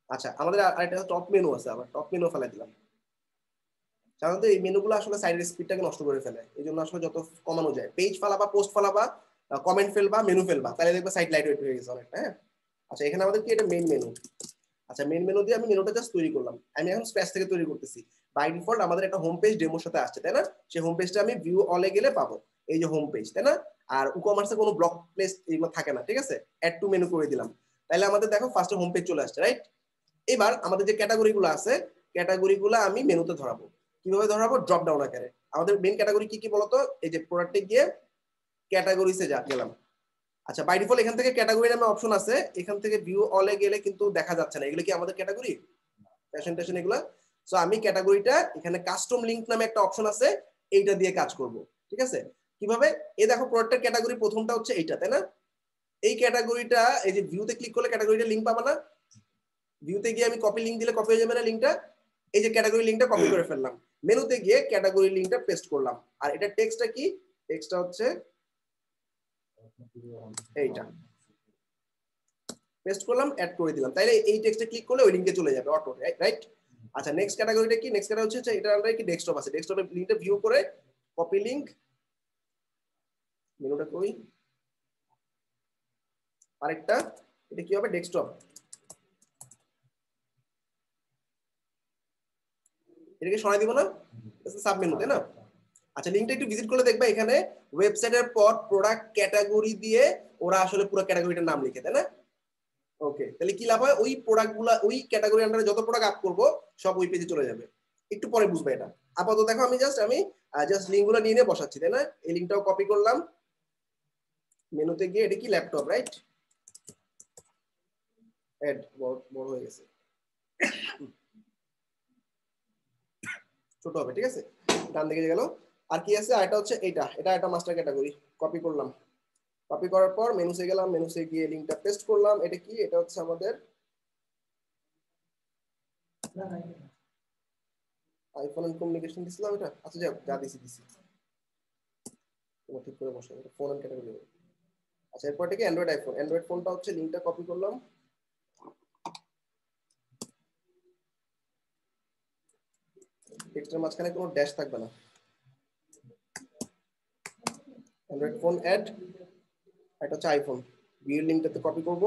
আচ্ছা আমাদের আরেকটা টপ মেনু আছে, আবার টপ মেনু ফালাই দিলাম। সাধারণত এই মেনুগুলো আসলে সাইডের স্পিডটাকে নষ্ট করে ফেলে, এই জন্য আসলে যত কমানো যায়, পেজ ফালাবা, পোস্ট ফালাবা, কমেন্ট ফেলবা, মেনু ফেলবা, তাহলে দেখবা সাইড লাইট ওয়েট হয়ে গেছে অনেকটা। হ্যাঁ আচ্ছা এখানে আমাদের কি এটা মেইন মেনু। আচ্ছা মেইন মেনু দিয়ে আমি মেনুটা জাস্ট তৈরি করলাম, আমি এখন স্ক্র্যাচ থেকে তৈরি করতেছি। বাই ডিফল্ট আমাদের একটা হোম পেজ ডেমোর সাথে আসছে তাই না, সেই হোম পেজটা আমি ভিউ অলে গেলে পাবো, এই যে হোম পেজ তাই না। আর ইকমার্সে কোনো ব্লক প্লেস এগুলো থাকে না, ঠিক আছে। অ্যাড টু মেনু করে দিলাম, তাহলে আমাদের দেখো ফার্স্টে হোম পেজ চলে আসছে, রাইট। এবার আমাদের যে ক্যাটাগরিগুলো আছে, ক্যাটাগরিগুলো আমি মেনুতে ধরাবো। কিভাবে ধরাবো? ড্রপ ডাউন আকারে। আমাদের মেইন ক্যাটাগরি কি কি বলতো, এই যে প্রোডাক্টে গিয়ে ক্যাটাগরিসে গেলাম। আচ্ছা বাই ডিফল্ট এখান থেকে ক্যাটাগরি নামে অপশন আছে, এখান থেকে ভিউ অলে গেলে কিন্তু দেখা যাচ্ছে না, এগুলো কি আমাদের ক্যাটাগরি ফ্যাশন ট্যাশন এগুলা। সো আমি ক্যাটাগরিটা এখানে কাস্টম লিংক নামে একটা অপশন আছে, এইটা দিয়ে কাজ করব। ঠিক আছে কিভাবে, এই দেখো প্রোডাক্টের ক্যাটাগরি প্রথমটা হচ্ছে এইটা তাই না, এই ক্যাটাগরিটা এই যে ভিউতে ক্লিক করলে ক্যাটাগরিটা লিংক পাবা না, ভিউতে গিয়ে আমি কপি লিংক দিলে কপি হয়ে যাবে না লিংকটা, এই যে ক্যাটাগরি লিংকটা কপি করে ফেললাম, মেনুতে গিয়ে ক্যাটাগরি লিংকটা পেস্ট করলাম। আর এটা টেক্সটটা কি, টেক্সটটা হচ্ছে এইটা, পেস্ট করলাম, অ্যাড করে দিলাম, তাইলে এই টেক্সটে ক্লিক করলে ওই লিংকে চলে যাবে অটো, রাইট। আচ্ছা নেক্সট ক্যাটাগরিটা কি, নেক্সট ক্যাটাগরি হচ্ছে এটা আন্ডারে কি ডেস্কটপ আছে, ডেস্কটপের লিংকটা ভিউ করে কপি লিংক, মেনুটা কই আরেকটা, এটা কি হবে ডেস্কটপ, এটাকে সরাই দিব না, সাব মেনু তাই না। আচ্ছা লিংকটা একটু ভিজিট করলে দেখবে এখানে ওয়েবসাইটের পর প্রোডাক্ট ক্যাটাগরি দিয়ে ওরা আসলে পুরো ক্যাটাগরিটার নাম লিখে তাই না। ওকে তাহলে কি লাভ হয়, ওই প্রোডাক্টগুলো ওই ক্যাটাগরি আন্ডারে যত প্রোডাক্ট আপ করব সব ওই পেজে চলে যাবে, একটু পরে বুঝবে এটা। আপাতত দেখো আমি জাস্ট লিংকগুলো নিয়ে নিয়ে বসাচ্ছি তাই না, এই লিংকটাও কপি করলাম, মেনুতে গিয়ে এটা কি ল্যাপটপ রাইট, এড বড় হয়ে গেছে, ছোট হবে ঠিক আছে, ডান দিকে গেল। আর কি আছে, আর এটা হচ্ছে এটা একটা মাস্টার ক্যাটাগরি, কপি করলাম, কপি করার পর মেনুতে গেলাম, মেনুতে গিয়ে লিংকটা পেস্ট করলাম, এটা কি, এটা হচ্ছে আমাদের আইফোন এন্ড কমিউনিকেশন দিছিলাম এটা, আচ্ছা যাও যা দিছি তোমার ঠিক করে বসো, এটা ফোন এন্ড ক্যাটাগরি। আচ্ছা এরপর এটা কি অ্যান্ড্রয়েড আইফোন, অ্যান্ড্রয়েড ফোনটা হচ্ছে লিংকটা কপি করলাম, টেক্সটের মাঝখানে কোনো ড্যাশ থাকবে না, অ্যান্ড্রয়েড ফোন অ্যাড, এটা হচ্ছে আইফোন, ভিউর লিংকটাতে কপি করব,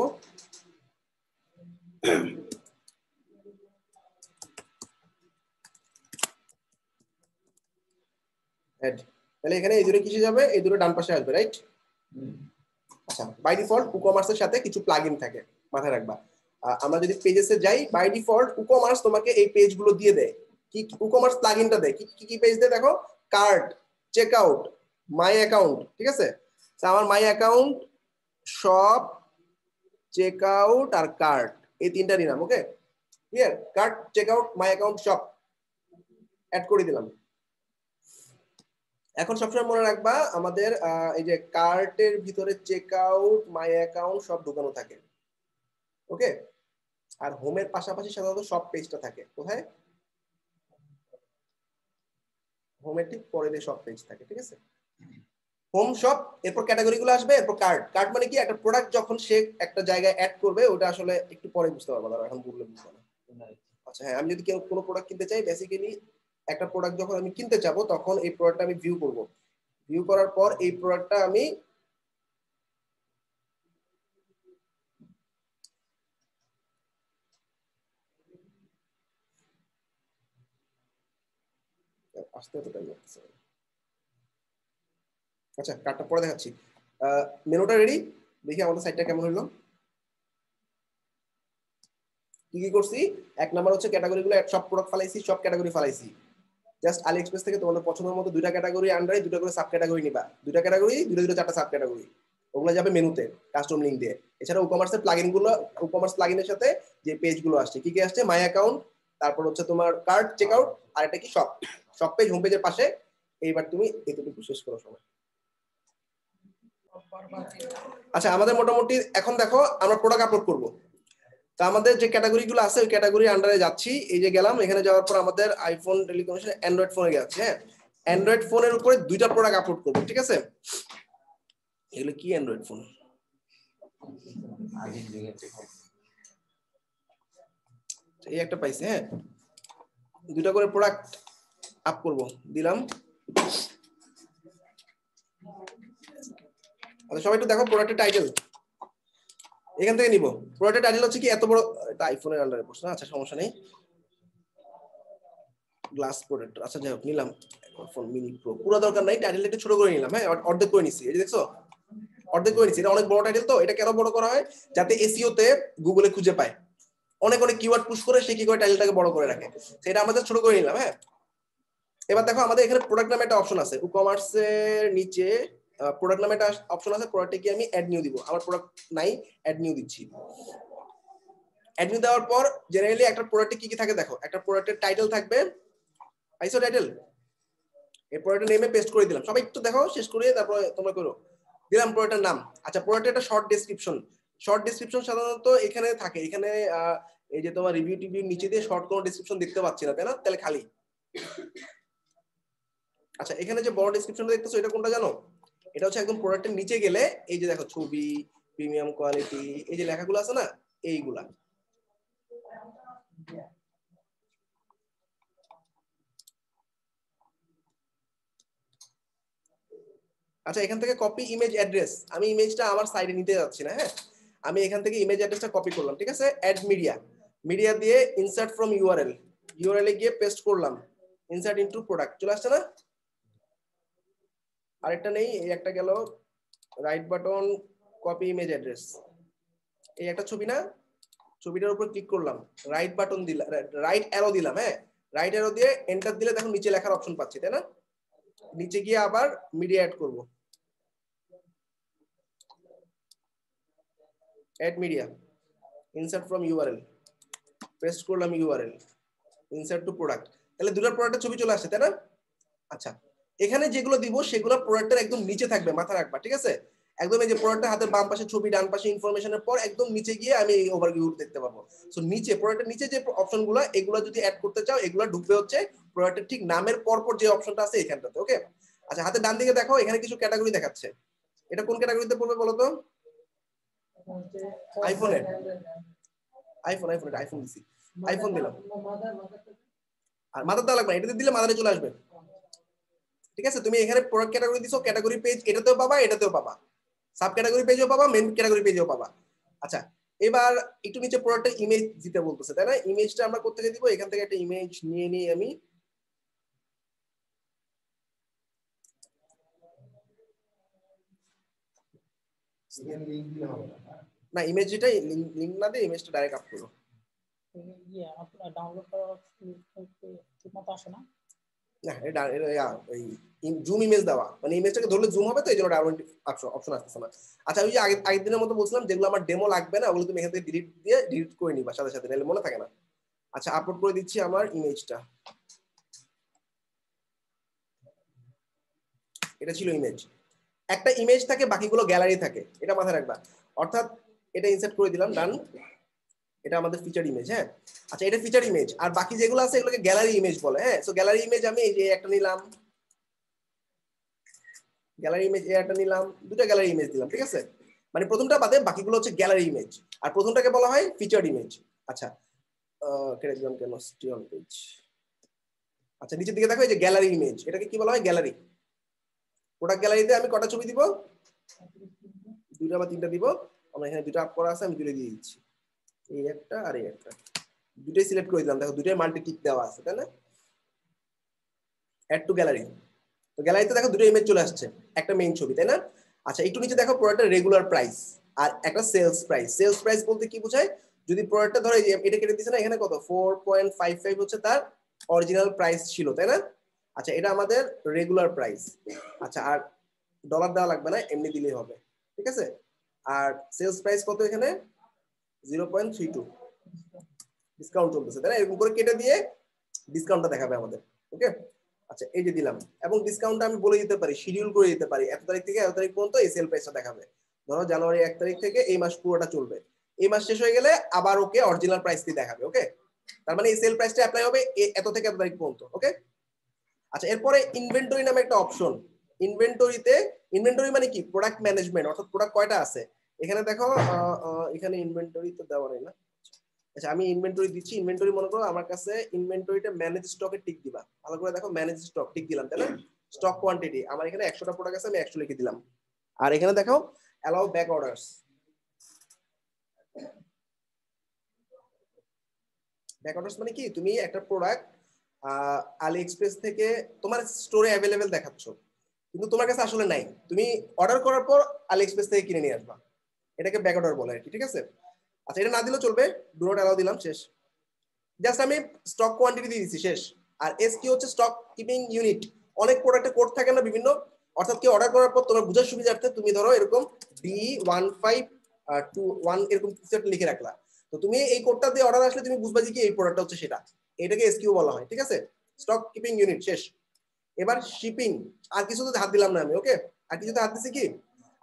অ্যাড, তাহলে এখানে এই দুটো কিসে যাবে, এই দুটো ডান পাশে আসবে রাইট। আচ্ছা বাই ডিফল্ট কুকমার্সের সাথে কিছু প্লাগইন থাকে, মাথায় রাখবা। আমরা যদি পেজেসে যাই, বাই ডিফল্ট কুকমার্স তোমাকে এই পেজগুলো দিয়ে দেয়, কি কুকমার্স প্লাগইনটা দেয়, কি কি পেজ দেয় দেখো, কার্ট, চেকআউট, মাই অ্যাকাউন্ট, ঠিক আছে। আমার মাই অ্যাকাউন্ট, শপ, চেকআউট আর কার্ট, এই তিনটা নিলাম। Okay clear, cart, checkout, my account, shop add করে দিলাম। এখন সবসময় মনে রাখবা আমাদের এই যে কার্টের ভিতরে চেকআউট, মাই অ্যাকাউন্ট সব ঢোকানো থাকে। ওকে আর হোমের পাশাপাশি সাধারণত সব পেজটা থাকে কোথায়, হোমের ঠিক পরে দিয়ে সব পেজ থাকে, ঠিক আছে। হোম শপ, এরপর ক্যাটাগরি গুলো আসবে, এরপর কার্ট। কার্ট মানে কি, একটা প্রোডাক্ট যখন সে একটা জায়গায় অ্যাড করবে, ওটা আসলে একটু পরে বুঝতে পারবো, না এখন বুঝলে বুঝবো না। আচ্ছা হ্যাঁ, আমি যদি কেউ কোনো প্রোডাক্ট কিনতে চাই, বেসিক্যালি একটা প্রোডাক্ট যখন আমি কিনতে যাবো তখন এই প্রোডাক্টটা আমি ভিউ করব, ভিউ করার পর এই প্রোডাক্টটা আমি আসতে এত টাইম লাগছে, আচ্ছা কার্ডটা পরে দেখাচ্ছি। মেনুটা রেডি, দেখি আমাদের সাইটটা কেমন হলো। কি কি করছি, এক নাম্বার হচ্ছে ক্যাটাগরিগুলো সব প্রোডাক্ট ফালাইছি, সব ক্যাটাগরি ফালাইছি। জাস্ট আলি এক্সপ্রেস থেকে তোমাদের পছন্দের মতো দুইটা ক্যাটাগরি আন্ডারে দুটো করে সাব ক্যাটাগরি নিবা, দুইটা ক্যাটাগরি দুটো চারটা সাব ক্যাটাগরি, ওগুলো যাবে মেনুতে কাস্টম লিঙ্ক দিয়ে। এছাড়া ই-কমার্সের প্লাগইন গুলো, ই-কমার্স প্লাগইনের সাথে যে পেজ গুলো আসছে, কি কি আসছে, মাই অ্যাকাউন্ট, তারপর হচ্ছে তোমার কার্ট চেক আউট, আর এটা কি শপ, শপ পেজ হোম পেজের পাশে। এইবার তুমি এতটুকু শেষ করো সময়। আচ্ছা আমাদের মোটামুটি এখন দেখো আমরা প্রোডাক্ট আপলোড করবো। তো আমাদের যে ক্যাটাগরি গুলো আছে ওই ক্যাটাগরি আন্ডারে যাচ্ছি, এই যে গেলাম, এখানে যাওয়ার পর আমাদের আইফোন টেলিকমিউনিকেশন অ্যান্ড্রয়েড ফোনে গেছে। হ্যাঁ অ্যান্ড্রয়েড ফোনের উপরে দুইটা প্রোডাক্ট আপলোড করবো, ঠিক আছে। এগুলো কি অ্যান্ড্রয়েড ফোন, এই একটা পাইছে। হ্যাঁ দুইটা করে প্রোডাক্ট আপ করব, দিলাম। আচ্ছা সবাই একটু দেখো প্রোডাক্টের টাইটেল এখান থেকে নিব। প্রোডাক্টের টাইটেল হচ্ছে কি, এত বড়, এটা আইফোনের আন্ডারে পড়ছে না, আচ্ছা সমস্যা নেই। গ্লাস প্রোডাক্ট, আচ্ছা যাই হোক নিলাম ফোন মিনি প্রো, পুরো দরকার নাই, টাইটেলটা একটু ছোট করে নিলাম। হ্যাঁ অর্ধেক করে নিছি, এই যে দেখছো অর্ধেক করে নিছি। এটা অনেক বড় টাইটেল, তো এটা কেন বড় করা হয়, যাতে এসইও তে গুগলে খুঁজে পায়, অনেক অনেক কিওয়ার্ড পুশ করে সে কি করে টাইটেলটাকে বড় করে রাখে, সেটা আমাদের ছোট করে নিলাম। হ্যাঁ এবার দেখো আমাদের এখানে প্রোডাক্ট নামে একটা অপশন আছে, ই-কমার্সের নিচে প্রোডাক্ট নামে একটা অপশন আছে, প্রোডাক্টে কি আমি অ্যাড নিউ দিব, আমার প্রোডাক্ট নাই, অ্যাড নিউ দিচ্ছি। অ্যাড নিউ দেওয়ার পর জেনারেলি একটা প্রোডাক্টে কি কি থাকে দেখো, একটা প্রোডাক্টের টাইটেল থাকবে, আইসো টাইটেল, এই প্রোডাক্টের নেমে পেস্ট করে দিলাম। সবাই একটু দেখো শেষ করে তারপর তোমরা করো, দিলাম প্রোডাক্টের নাম। আচ্ছা প্রোডাক্টের একটা শর্ট ডেসক্রিপশন, শর্ট ডেসক্রিপশন সাধারণত এখানে থাকে, এখানে এই যে তোমার রিভিউ টিভিউ নিচে দিয়ে শর্ট কোনো ডেসক্রিপশন দেখতে পাচ্ছি না, তাই না, তাহলে খালি। আচ্ছা এখানে যে বড় ডেসক্রিপশনটা দেখতেছো এটা কোনটা জানো, এটা হচ্ছে একদম প্রোডাক্টের নিচে গেলে এই যে দেখো ছবি, প্রিমিয়াম কোয়ালিটি, এই যে লেখাগুলো আছে না এইগুলা। আচ্ছা এখান থেকে কপি ইমেজ অ্যাড্রেস, আমি ইমেজটা আমার সাইডে নিতে যাচ্ছি না। হ্যাঁ আমি এখান থেকে ইমেজ অ্যাড্রেসটা কপি করলাম, ঠিক আছে। অ্যাড মিডিয়া, মিডিয়া দিয়ে ইনসার্ট ফ্রম ইউআরএল, ইউআরএল এ গিয়ে পেস্ট করলাম, ইনসার্ট ইনটু প্রোডাক্ট, চলে আসছে না। আরেকটা নেই, এই একটা গেল, right button copy image address, এই একটা ছবি না, ছবিটার উপর ক্লিক করলাম, রাইট বাটন দিলাম, রাইট অ্যারো দিলাম। হ্যাঁ রাইট অ্যারো দিয়ে এন্টার দিলে দেখো নিচে লেখার অপশন পাচ্ছি, তাই না। নিচে গিয়ে আবার মিডিয়া অ্যাড করব, add media, insert from URL, paste করলাম ইউআরএল, ইনসার্ট টু প্রোডাক্ট, তাহলে দুটো প্রোডাক্টের ছবি চলে আসছে, তাই না। আচ্ছা এখানে যেগুলো দিব সেগুলো প্রোডাক্টের একদম নিচে থাকবে, মাথা রাখবা, ঠিক আছে। একদম এই যে প্রোডাক্টের হাতের বাম পাশে ছবি, ডান পাশে ইনফরমেশনের পর একদম নিচে গিয়ে আমি এই ওভারভিউ দেখতে পাবো। সো নিচে প্রোডাক্টের নিচে যে অপশনগুলো, এগুলো যদি অ্যাড করতে চাও এগুলো ঢুকবে হচ্ছে প্রোডাক্টের ঠিক নামের পরপর যে অপশনটা আছে এখানটাতে। ওকে আচ্ছা হাতের ডান দিকে দেখো, এখানে কিছু ক্যাটাগরি দেখাচ্ছে, এটা কোন ক্যাটাগরিতে পড়বে বলো তো। আইফোনের, আইফোন এটা আইফোন দিছি, আইফোন দিলাম। আর মাদার দেওয়া লাগবে, এটাতে দিলে মাদারে চলে আসবে, ঠিক আছে। তুমি এখানে প্রোডাক্ট ক্যাটাগরি দিছো, ক্যাটাগরি পেজ এটাতেও পাবা, এটাতেও পাবা, সাব ক্যাটাগরি পেজও পাবা, মেইন ক্যাটাগরি পেজও পাবা। আচ্ছা এবার একটু নিচে প্রোডাক্টের ইমেজ দিতে বলতেছে, তাই না। ইমেজটা আমরা কোথা থেকে দিব, এখান থেকে একটা ইমেজ নিয়ে নিই আমি। না ইমেজ যেটা লিংক না দিয়ে ইমেজটা ডাইরেক্ট আপ করো। ইয়ে আপনার ডাউনলোড করা ঠিকমতো আসে না। না এটা ওই জুম ইমেজ দেওয়া, মানে ইমেজটাকে ধরলে জুম হবে, তো এই জন্য ডাউনলোড অপশন আসতেছে না। আচ্ছা ওই যে আগের দিনের মতো বলছিলাম, যেগুলো আমার ডেমো লাগবে না ওগুলো তুমি এখান থেকে ডিলিট করে নিবা সাথে সাথে, নাহলে মনে থাকে না। আচ্ছা আপলোড করে দিচ্ছি আমার ইমেজটা, এটা ছিল ইমেজ। একটা ইমেজ থাকে বাকিগুলো গ্যালারি থাকে, এটা মাথায় রাখবা। অর্থাৎ এটা ইনসার্ট করে দিলাম, ডান, এটা আমাদের ফিচার ইমেজ। হ্যাঁ আচ্ছা এটা ফিচার ইমেজ, আর বাকি যেগুলো আছে এগুলোকে গ্যালারি ইমেজ বলে। হ্যাঁ সো গ্যালারি ইমেজ আমি এই যে একটা নিলাম, গ্যালারি ইমেজ এই একটা নিলাম, দুটো গ্যালারি ইমেজ দিলাম, ঠিক আছে। মানে প্রথমটা বাদে বাকিগুলো হচ্ছে গ্যালারি ইমেজ, আর প্রথমটাকে বলা হয় ফিচার ইমেজ। আচ্ছা কেন স্টিল পেজ, আচ্ছা নিচের দিকে দেখো এই যে গ্যালারি ইমেজ, এটাকে কি বলা হয়, গ্যালারি। প্রোডাক্ট গ্যালারিতে আমি কটা ছবি দিব, দুইটা বা তিনটা দিব, আমার এখানে দুটো আপ করা আছে, আমি দুটো দিয়ে দিচ্ছি, এই একটা আর এই একটা, দুটোই সিলেক্ট করে দিলাম, দেখো দুটোই মাল্টি টিক দেওয়া আছে, তাই না। অ্যাড টু গ্যালারি, তো গ্যালারিতে দেখো দুটো ইমেজ চলে আসছে, একটা মেইন ছবি, তাই না? আচ্ছা একটু নিচে দেখো প্রোডাক্টের রেগুলার প্রাইস আর একটা সেলস প্রাইস। সেলস প্রাইস বলতে কি বোঝায়, যদি প্রোডাক্টটা ধরো এটা কেটে দিছে না, এখানে কত 4.55 হচ্ছে তার অরিজিনাল প্রাইস ছিল, তাই না? আচ্ছা এটা আমাদের রেগুলার প্রাইস। আচ্ছা আর ডলার দেওয়া লাগবে না, এমনি দিলেই হবে, ঠিক আছে? আর সেলস প্রাইস কত এখানে 0.32, ডিসকাউন্ট চলতেছে, তাই না? এরকম করে কেটে দিয়ে ডিসকাউন্টটা দেখাবে আমাদের, ওকে? আচ্ছা এই যে দিলাম, এবং ডিসকাউন্টটা আমি বলে দিতে পারি, শিডিউল করে দিতে পারি, এত তারিখ থেকে এত তারিখ পর্যন্ত এই সেল প্রাইসটা দেখাবে। ধরো জানুয়ারি 1 তারিখ থেকে এই মাস পুরোটা চলবে, এই মাস শেষ হয়ে গেলে আবার ওকে অরিজিনাল প্রাইসটি দেখাবে, ওকে? তার মানে এই সেল প্রাইসটা অ্যাপ্লাই হবে এত থেকে এত তারিখ পর্যন্ত, ওকে? আচ্ছা এরপরে ইনভেন্টরি নামে একটা অপশন। ইনভেন্টরি মানে কি, প্রোডাক্ট ম্যানেজমেন্ট, অর্থাৎ প্রোডাক্ট কয়টা আছে এখানে দেখো। এখানে ইনভেন্টরি তো দেওয়া নেই না। আচ্ছা আমি ইনভেন্টরি দিচ্ছি, ইনভেন্টরি মনে করো আমার কাছে ইনভেন্টরিটা ম্যানেজ স্টকে টিক দিবা, ভালো করে দেখো, ম্যানেজ স্টক টিক দিলাম, তাই না? স্টক কোয়ান্টিটি আমার এখানে 100টা প্রোডাক্ট আছে, আমি 100 লিখে দিলাম। আর এখানে দেখো allow back orders. Back orders মানে কি, তুমি একটা প্রোডাক্ট আলি এক্সপ্রেস থেকে তোমার স্টোরে অ্যাভেলেবেল দেখাচ্ছ, কিন্তু তোমার কাছে আসলে নাই, তুমি অর্ডার করার পর আলি এক্সপ্রেস থেকে কিনে নিয়ে আসবা, এটাকে ব্যাক অর্ডার বলে আর কি, ঠিক আছে? আচ্ছা এটা না দিলেও চলবে, ডু নট অ্যালাউ দিলাম, শেষ। জাস্ট আমি স্টক কোয়ান্টিটি দিয়ে দিচ্ছি, শেষ। আর এস কি হচ্ছে স্টক কিপিং ইউনিট। অনেক প্রোডাক্টে কোড থাকে না বিভিন্ন, অর্থাৎ কি অর্ডার করার পর তোমার বোঝার সুবিধার্থে তুমি ধরো এরকম D1521 এরকম কিছু একটা লিখে রাখলা, তো তুমি এই কোডটা দিয়ে অর্ডার আসলে তুমি বুঝবা যে কি এই প্রোডাক্টটা হচ্ছে সেটা, এটাকে এসকিউ বলা হয়, ঠিক আছে? স্টক কিপিং ইউনিট, শেষ। এবার শিপিং, আর কিছুতে হাত দিলাম না আমি, ওকে? আর কিছুতে হাত দিছি কি,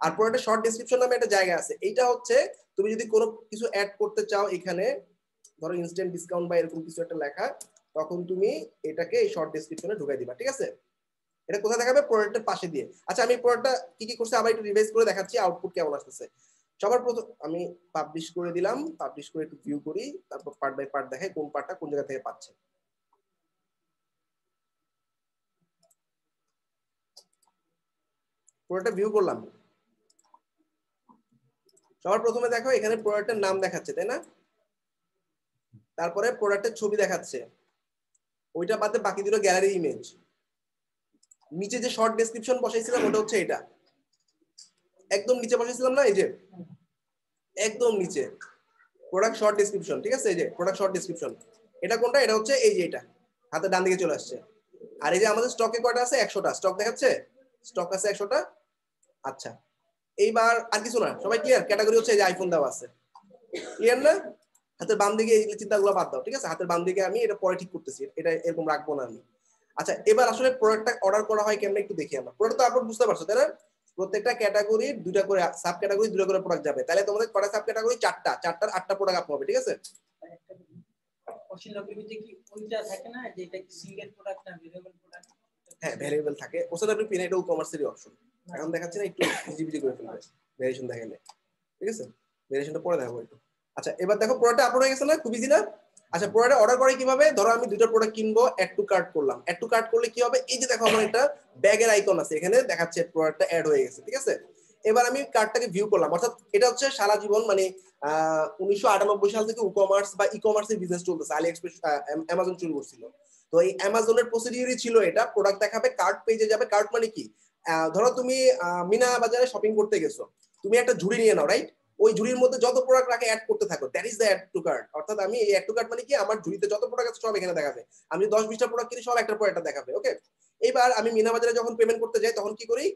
আর প্রোডাক্টের শর্ট ডেসক্রিপশন নামে একটা জায়গা আছে, এইটা হচ্ছে তুমি যদি কোনো কিছু অ্যাড করতে চাও, এখানে ধরো ইনস্ট্যান্ট ডিসকাউন্ট বা এরকম কিছু একটা লেখা, তখন তুমি এটাকে এই শর্ট ডেসক্রিপশনে ঢুকাই দিবা, ঠিক আছে? এটা কোথায় দেখাবে, প্রোডাক্টের পাশে দিয়ে। আচ্ছা আমি প্রোডাক্টটা কি কি করছে আবার একটু রিভাইজ করে দেখাচ্ছি, আউটপুট কেমন আসতেছে। সবার প্রথম আমি পাবলিশ করে দিলাম, পাবলিশ করে একটু ভিউ করি, তারপর পার্ট বাই পার্ট দেখাই কোন পার্টটা কোন জায়গা থেকে পাচ্ছে। প্রোডাক্টটা ভিউ করলাম, সবার প্রথমে দেখো এখানে প্রোডাক্টের নাম দেখাচ্ছে, তাই না? তারপরে প্রোডাক্টের ছবি দেখাচ্ছে, ওইটা বাদে বাকি দুটো গ্যালারি ইমেজ। নিচে যে শর্ট ডেসক্রিপশন বসাইছিলাম ওটা হচ্ছে এটা, একদম নিচে বসাইছিলাম না, এই যে একদম নিচে প্রোডাক্ট শর্ট ডেসক্রিপশন, ঠিক আছে? এই যে প্রোডাক্ট শর্ট ডেসক্রিপশন, এটা কোনটা, এটা হচ্ছে এই যে এটা হাতে ডান দিকে চলে আসছে। আর এই যে আমাদের স্টকে কয়টা আছে, 100টা স্টক দেখাচ্ছে, স্টক আছে 100টা। আচ্ছা এইবার আর কিছু না, সবাই ক্লিয়ার? ক্যাটাগরি হচ্ছে এই যে আইফোন দেওয়া আছে, ক্লিয়ার না? হাতের বাম দিকে এই চিন্তাগুলো বাদ দাও, ঠিক আছে? হাতের বাম দিকে আমি এটা পরে ঠিক করতেছি, এটা এরকম রাখবো না আমি। আচ্ছা এবার আসলে প্রোডাক্টটা অর্ডার করা হয় কেমনে একটু দেখি আমরা। প্রোডাক্ট তো আপনারা বুঝতে পারছো, তাই না? প্রত্যেকটা ক্যাটাগরির দুইটা করে সাব ক্যাটাগরি, দুটো করে প্রোডাক্ট যাবে, তাহলে তোমাদের কটা সাব ক্যাটাগরি, চারটা, চারটার 8টা প্রোডাক্ট আপ হবে, ঠিক আছে? OCWP কি ওইটা থাকে না যে এটা সিঙ্গেল প্রোডাক্ট না ভেরিয়েবল প্রোডাক্ট? হ্যাঁ ভেরিয়েবল থাকে, OCWP না, এটা কমার্সেরই অপশন। এখন দেখাচ্ছি না, একটু জিবিজি করে ফেলবে ভেরিয়েশন দেখাইলে, ঠিক আছে? ভেরিয়েশনটা পরে দেখাবো একটু। আচ্ছা এবার দেখো প্রোডাক্টটা আপলোড হয়ে গেছে না, খুব ইজি না? আচ্ছা প্রোডাক্ট অর্ডার করে কিভাবে, ধরো আমি দুটো প্রোডাক্ট কিনবো, অ্যাড টু কার্ট করলাম, অ্যাড টু কার্ট করলে কি হবে, এই যে দেখো আমার একটা ব্যাগের আইকন আছে, এখানে দেখাচ্ছে প্রোডাক্টটা অ্যাড হয়ে গেছে, ঠিক আছে? এবার আমি কার্টটাকে ভিউ করলাম, অর্থাৎ এটা হচ্ছে সারা জীবন মানে 1998 সাল থেকে কমার্স বা ই কমার্সের বিজনেস চলতেছে, আলি এক্সপ্রেস অ্যামাজন শুরু করছিল। তো এই অ্যামাজনের প্রসিডিউরই ছিল এটা, প্রোডাক্ট দেখাবে, কার্ট পেজে যাবে। কার্ট মানে কি, ধরো তুমি মিনা বাজারে শপিং করতে গেছো, তুমি একটা ঝুড়ি নিয়ে নাও, রাইট? ওই ঝুড়ির মধ্যে যত প্রোডাক্ট রাখে অ্যাড করতে থাকো, that is the add to cart. অর্থাৎ আমি এই অ্যাড টু কার্ট মানে কি, আমার ঝুড়িতে যত প্রোডাক্ট আছে সব এখানে দেখাবে। আমি 10-20টা প্রোডাক্ট কিনি, সব একটা পর একটা দেখাবে, ওকে? এইবার আমি মিনা বাজারে যখন পেমেন্ট করতে যাই তখন কি করি,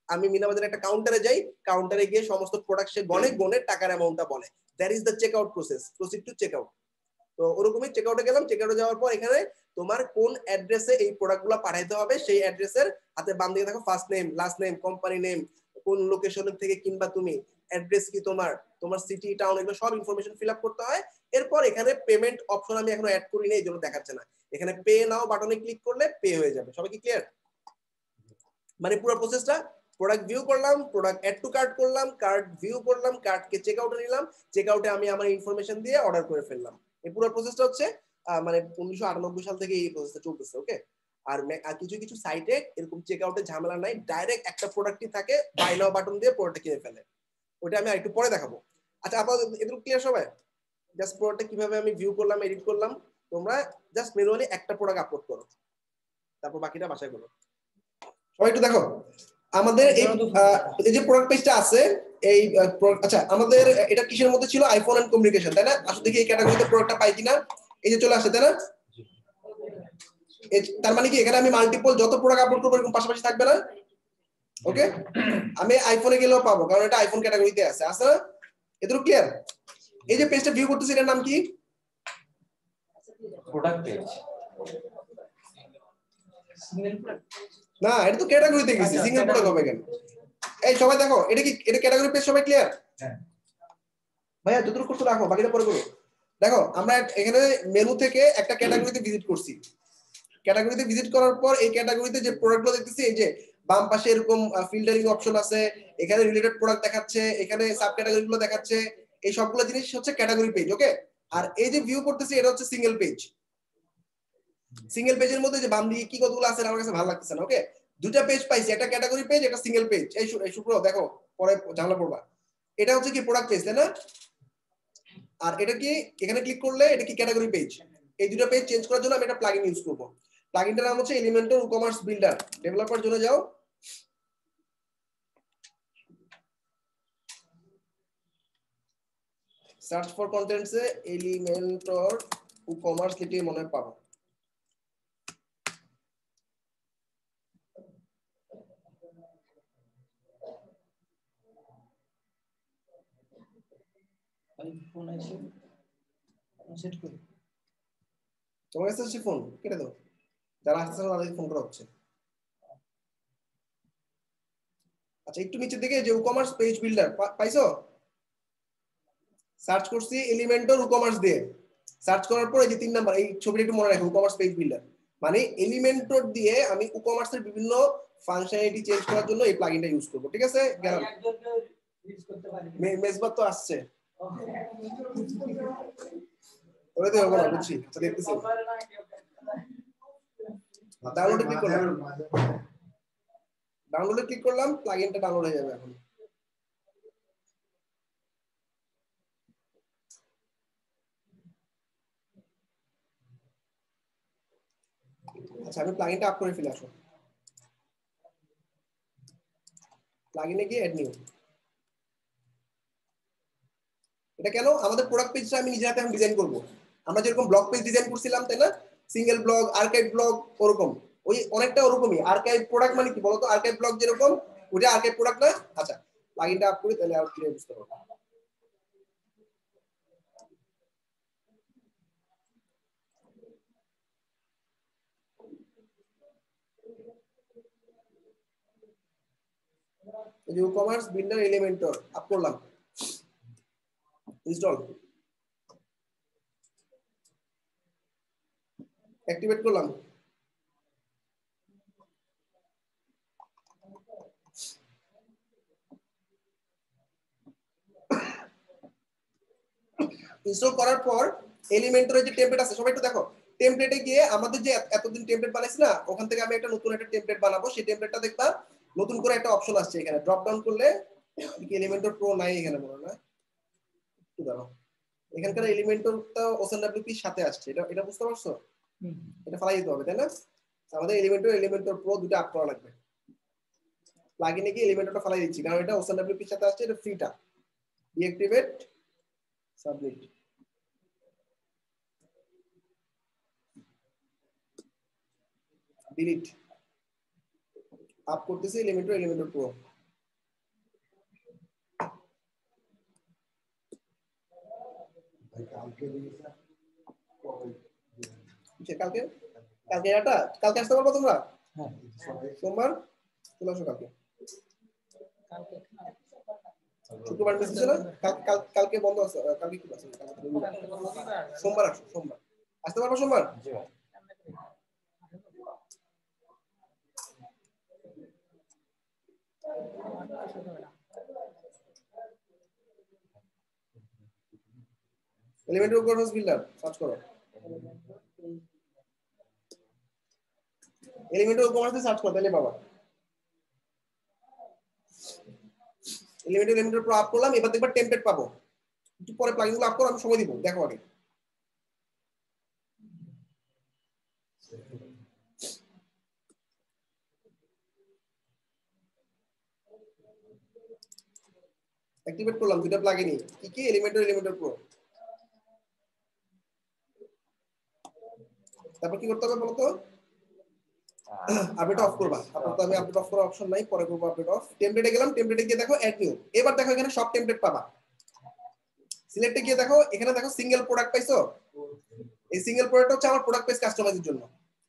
আমি মিনা বাজারে একটা কাউন্টারে যাই, কাউন্টারে গিয়ে সমস্ত প্রোডাক্ট সে গনে টাকার অ্যামাউন্টটা বলে, that is the check out process, proceed to check out. তো ওরকমই চেক আউটে গেলাম, চেক আউটে যাওয়ার পর এখানে তোমার কোন অ্যাড্রেসে এই প্রোডাক্টগুলো পাঠাইতে হবে, সেই অ্যাড্রেসের হাতে বাম দিকে দেখো first name, last name, company name, কোন লোকেশন থেকে কিনবা তুমি, অ্যাড্রেস কি তোমার, তোমার সিটি টাউন, এগুলো সব ইনফরমেশন ফিল আপ করতে হয়। এরপর এখানে পেমেন্ট অপশন আমি এখনো অ্যাড করিনি, এই জন্য দেখাচ্ছে না। এখানে পে নাও বাটনে ক্লিক করলে পে হয়ে যাবে। সবাই কি ক্লিয়ার? মানে পুরো প্রসেসটা, প্রোডাক্ট ভিউ করলাম, প্রোডাক্ট অ্যাড টু কার্ট করলাম, কার্ট ভিউ করলাম, কার্টকে চেক আউটে নিলাম, চেক আউটে আমি আমার ইনফরমেশন দিয়ে অর্ডার করে ফেললাম। এই পুরো প্রসেসটা হচ্ছে মানে 1998 সাল থেকে এই প্রসেসটা চলতেছে, ওকে? আর কিছু কিছু সাইটে এরকম চেক আউটের ঝামেলা নাই, ডাইরেক্ট একটা প্রোডাক্টই থাকে, বাই নাও বাটন দিয়ে প্রোডাক্ট কিনে ফেলে। ওটা আমি আরেকটু পরে দেখাবো। আচ্ছা আপাতত এটুকু ক্লিয়ার সবাই? জাস্ট প্রোডাক্টটা কিভাবে আমি ভিউ করলাম, এডিট করলাম, তোমরা জাস্ট ম্যানুয়ালি একটা প্রোডাক্ট আপলোড করো, তারপর বাকিটা বাসায় করো। সবাই একটু দেখো আমাদের এই যে প্রোডাক্ট পেজটা আছে এই আচ্ছা আমাদের এটা কিসের মধ্যে ছিল আইফোন এন্ড কমিউনিকেশন তাই না আসলে দেখি এই ক্যাটাগরিতে প্রোডাক্টটা পাই কিনা এই যে চলে আসছে তাই না তার মানে কি এখানে আমি মাল্টিপল যত প্রোডাক্ট আপলোড করব এরকম পাশাপাশি থাকবে না ওকে আমি আইফোনে গেলেও পাবো কারণ এটা আইফোন ক্যাটাগরিতে আছে না এতটুকু ক্লিয়ার এই যে পেজটা ভিউ করতেছি এটার নাম কি প্রোডাক্ট পেজ না এটা তো ক্যাটাগরিতে গেছি সিঙ্গেল প্রোডাক্ট হবে কেন এই সবাই দেখো এটা কি এটা ক্যাটাগরি পেজ সবাই ক্লিয়ার হ্যাঁ ভাইয়া যতটুকু করতে রাখো বাকিটা পরে করো দেখো আমরা এখানে মেনু থেকে একটা ক্যাটাগরিতে ভিজিট করছি ক্যাটাগরিতে ভিজিট করার পর এই ক্যাটাগরিতে যে প্রোডাক্টগুলো দেখতেছি এই যে বাম পাশে এরকম ফিল্টারিং অপশন আছে এখানে রিলেটেড প্রোডাক্ট দেখাচ্ছে এখানে সাব ক্যাটাগরিগুলো দেখাচ্ছে এই সবগুলো জিনিস হচ্ছে ক্যাটাগরি পেজ ওকে আর এই যে ভিউ করতেছি এটা হচ্ছে সিঙ্গেল পেজ সিঙ্গেল পেজের মধ্যে যে বাম দিকে কি কতগুলো আছে আমার কাছে ভালো লাগতেছে না ওকে দুটো পেজ পাইছি একটা ক্যাটাগরি পেজ একটা সিঙ্গেল পেজ এই শুক্র দেখো পরে ঝামেলা পড়বা এটা হচ্ছে কি প্রোডাক্ট পেজ তাই না আর এটা কি এখানে ক্লিক করলে এটা কি ক্যাটাগরি পেজ এই দুটো পেজ চেঞ্জ করার জন্য আমি একটা প্লাগইন ইউজ করব প্লাগইনটার নাম হচ্ছে এলিমেন্টর ই-কমার্স বিল্ডার ডেভেলপার জন্য যাও সার্চ ফর কন্টেন্টস এ এলিমেন্টর ই-কমার্স লিখে মনে পাবো ফোন আছে সেট করি তোমার কাছে ফোন কেটে দাও যারা আসছে তাদেরকে ফোন করা হচ্ছে আচ্ছা একটু নিচের দিকে যে ই-কমার্স পেজ বিল্ডার পাইছো সার্চ করছি এলিমেন্টর ই-কমার্স দিয়ে সার্চ করার পর এই যে 3 নাম্বার এই ছবিটা একটু মনে রাখো ই-কমার্স পেজ বিল্ডার মানে এলিমেন্টর দিয়ে আমি ই-কমার্স এর বিভিন্ন ফাংশনালিটি চেঞ্জ করার জন্য এই প্লাগইনটা ইউজ করব ঠিক আছে গেলাম ইউজ করতে পারি মেসবার তো আসছে ওরে তো হবে না বুঝছি আচ্ছা দেখতেছি ডাউনলোডে ক্লিক করলাম ডাউনলোডে ক্লিক করলাম প্লাগইনটা ডাউনলোড হয়ে যাবে এখন আচ্ছা আমি প্লাগইনটা আপ করে ফেলে আসো প্লাগইনে গিয়ে অ্যাড নিউ এটা কেন আমাদের প্রোডাক্ট পেজটা আমি নিজে হাতে আমি ডিজাইন করব আমরা যেরকম ব্লগ পেজ ডিজাইন করছিলাম তাই না সিঙ্গেল ব্লগ আর্কাইভ ব্লগ ওরকম ওই অনেকটা ওরকমই আর্কাইভ প্রোডাক্ট মানে কি বলতো আর্কাইভ ব্লগ যেরকম ওটা আর্কাইভ প্রোডাক্ট না আচ্ছা প্লাগইনটা আপ করি তাহলে আর ক্লিয়ার বুঝতে পারবো এই যে ই-কমার্স বিল্ডার এলিমেন্টর আপ করলাম ইনস্টল অ্যাক্টিভেট করলাম ইনস্টল করার পর এলিমেন্টরের যে টেমপ্লেট আছে সবাই একটু দেখো টেমপ্লেটে গিয়ে আমাদের যে এতদিন টেমপ্লেট বানাইছি না ওখান থেকে আমি একটা নতুন একটা টেমপ্লেট বানাবো সেই টেমপ্লেটটা দেখবা নতুন করে একটা অপশন আসছে এখানে ড্রপ ডাউন করলে এলিমেন্টর প্রো নাই এখানে মনে না একটু দাঁড়াও এখানকার এলিমেন্টরটা ওসএনডব্লিউপি সাথে আসছে এটা এটা বুঝতে পারছো এটা ফালাই দিতে হবে তাই না আমাদের এলিমেন্টর প্রো দুটো আপ করা লাগবে প্লাগইনে গিয়ে এলিমেন্টরটা ফালাই দিচ্ছি কারণ এটা ওসএনডব্লিউপি সাথে আসছে এটা ফ্রিটা ডিঅ্যাক্টিভেট সাবমিট ডিলিট আপ করতেছি এলিমেন্টর প্রো কালকে কালকে কালকে আসতে পারবো তোমরা সোমবার চলে আসো কালকে শুক্রবার মেসেজ না কালকে বন্ধ আছে কালকে কি আছে সোমবার আসো সোমবার আসতে পারবো সোমবার এলিমেন্টর ই-কমার্স বিল্ডার সার্চ করো এলিমেন্টর ই-কমার্স দিয়ে সার্চ করো তাহলে বাবা এলিমেন্টর প্রো আপ করলাম এবার দেখবা টেমপ্লেট পাবো একটু পরে প্লাগইনগুলো আপ করো আমি সময় দিব দেখো আগে অ্যাক্টিভেট করলাম দুটো প্লাগইনই। কি কি? Elementor pro. তারপর কি করতে হবে বলো তো? আপডেট অফ করবা। আপাতত আমি আপডেট অফ করার অপশন নাই, পরে করব আপডেট অফ। টেমপ্লেটে গেলাম, টেমপ্লেটে গিয়ে দেখো অ্যাড নিউ। এবার দেখো এখানে সব টেমপ্লেট পাবা। সিলেক্টে গিয়ে দেখো এখানে দেখো সিঙ্গেল প্রোডাক্ট পাইছো। এই সিঙ্গেল প্রোডাক্ট হচ্ছে আমার প্রোডাক্ট পেজ কাস্টমাইজের জন্য।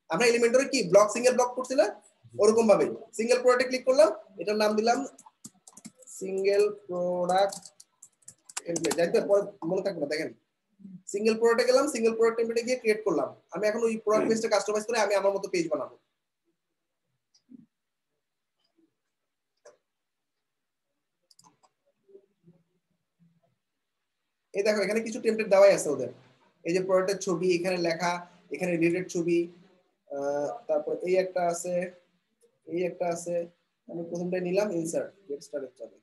আমরা এলিমেন্টরে কি ব্লক সিঙ্গেল ব্লক করছি না, ওরকম ভাবে সিঙ্গেল প্রোডাক্টে ক্লিক করলাম, এটার নাম দিলাম সিঙ্গেল প্রোডাক্ট টেমপ্লেট। যাইতে পরে মনে থাকবে না, দেখেন সিঙ্গেল প্রোডাক্টে গেলাম, সিঙ্গেল প্রোডাক্ট টেমপ্লেটে গিয়ে ক্রিয়েট করলাম। আমি এখন ওই প্রোডাক্ট পেজটা কাস্টমাইজ করে আমি আমার মতো পেজ বানাবো। এই দেখো এখানে কিছু টেমপ্লেট দেওয়াই আছে ওদের। এই যে প্রোডাক্টের ছবি এখানে লেখা, এখানে রিলেটেড ছবি, তারপর এই একটা আছে, এই একটা আছে। আমি প্রথমটা নিলাম ইনসার্ট, গেট স্টার্টেড যাবে।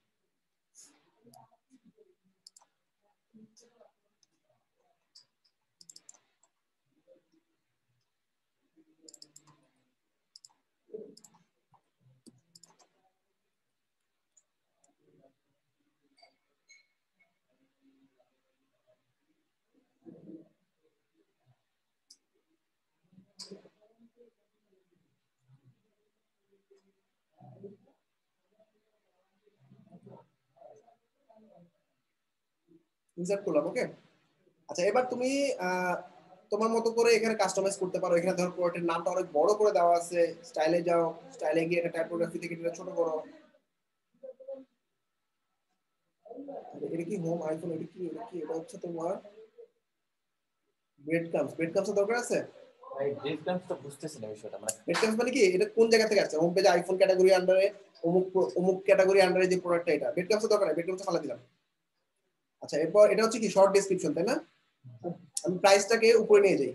ইনসার্ট করলাম, ওকে। আচ্ছা এবার তুমি তোমার মতো করে এখানে কাস্টমাইজ করতে পারো। এখানে ধরো প্রোডাক্টের নামটা অনেক বড় করে দেওয়া আছে, স্টাইলে যাও, স্টাইলে গিয়ে এটা টাইপোগ্রাফি থেকে এটা ছোট করো। এটা কি হোম আইফোন? এটা কি এটা হচ্ছে তোমার ব্রেড ক্রামস এর দরকার আছে। ভাই ব্রেড ক্রামস তো বুঝতেছি না বিষয়টা, মানে ব্রেড ক্রামস মানে কি? এটা কোন জায়গা থেকে আসছে? হোম পেজে আইফোন ক্যাটাগরি আন্ডারে অমুক ক্যাটাগরি আন্ডারে যে প্রোডাক্টটা, এটা ব্রেড ক্রামস এর দরকার নাই, ব্রেড ক্রামস ফালা দিলাম। আচ্ছা এরপর এটা হচ্ছে কি শর্ট ডেসক্রিপশন, তাই না? আমি প্রাইসটাকে উপরে নিয়ে যাই।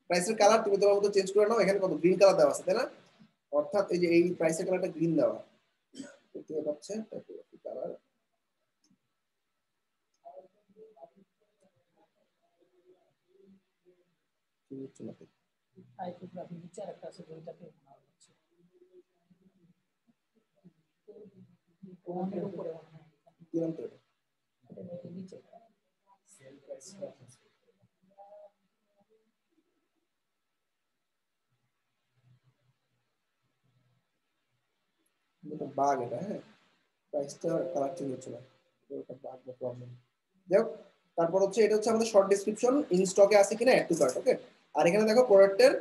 প্রাইসের কালার তুমি তোমার মতো চেঞ্জ করে নাও। এখানে কত গ্রিন কালার দেওয়া আছে, তাই না? অর্থাৎ এই যে এই প্রাইসের কালারটা গ্রিন দেওয়া দেখতে পাচ্ছেন, কালার টাইপোগ্রাফি নিচে আরেকটা আছে যেটাকে কোণের উপরে দিলাম তো এটা। এটা নিচে এটা বাগ, এটা হ্যাঁ প্রাইসটা কালার চেঞ্জ হচ্ছে না, এটা বাগ বা প্রবলেম। যাই হোক, তারপর হচ্ছে এটা হচ্ছে আমাদের শর্ট ডেসক্রিপশন, ইন স্টকে আছে কিনা অ্যাড টু কার্ট, ওকে। আর এখানে দেখো প্রোডাক্টের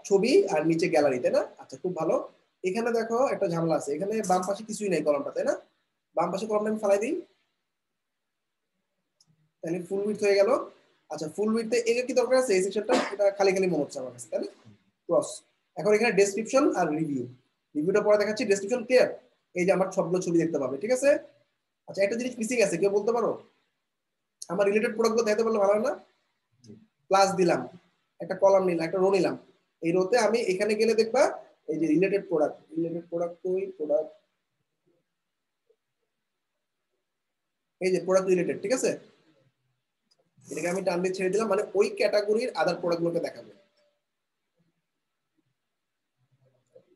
ছবি আর নিচে গ্যালারি, তাই না? আচ্ছা খুব ভালো। এখানে দেখো একটা ঝামেলা আছে, এখানে বাম পাশে কিছুই নাই কলমটা, তাই না? বাম পাশে কলমটা আমি ফালাই দিই, তাহলে ফুল উইডথ হয়ে গেল। আচ্ছা ফুল উইডথে এর কি দরকার আছে? এই সেকশনটা এটা খালি খালি মনে হচ্ছে আমার কাছে, তাই না? ক্রস। এখন এখানে ডেসক্রিপশন আর রিভিউ, রিভিউটা পরে দেখাচ্ছি। ডেসক্রিপশন ক্লিয়ার, এই যে আমার সবগুলো ছবি দেখতে পাবে, ঠিক আছে? আচ্ছা একটা জিনিস মিসিং আছে, কেউ বলতে পারো? আমার রিলেটেড প্রোডাক্টগুলো দেখাতে পারলে ভালো হয় না? প্লাস দিলাম, একটা কলাম নিলাম, একটা রো নিলাম। এই রোতে আমি এখানে গেলে দেখবা এই যে রিলেটেড প্রোডাক্ট কই প্রোডাক্ট, এই যে প্রোডাক্ট রিলেটেড, ঠিক আছে? এটাকে আমি টান দিয়ে ছেড়ে দিলাম, মানে ওই ক্যাটাগরির আদার প্রোডাক্টগুলোকে দেখাবে।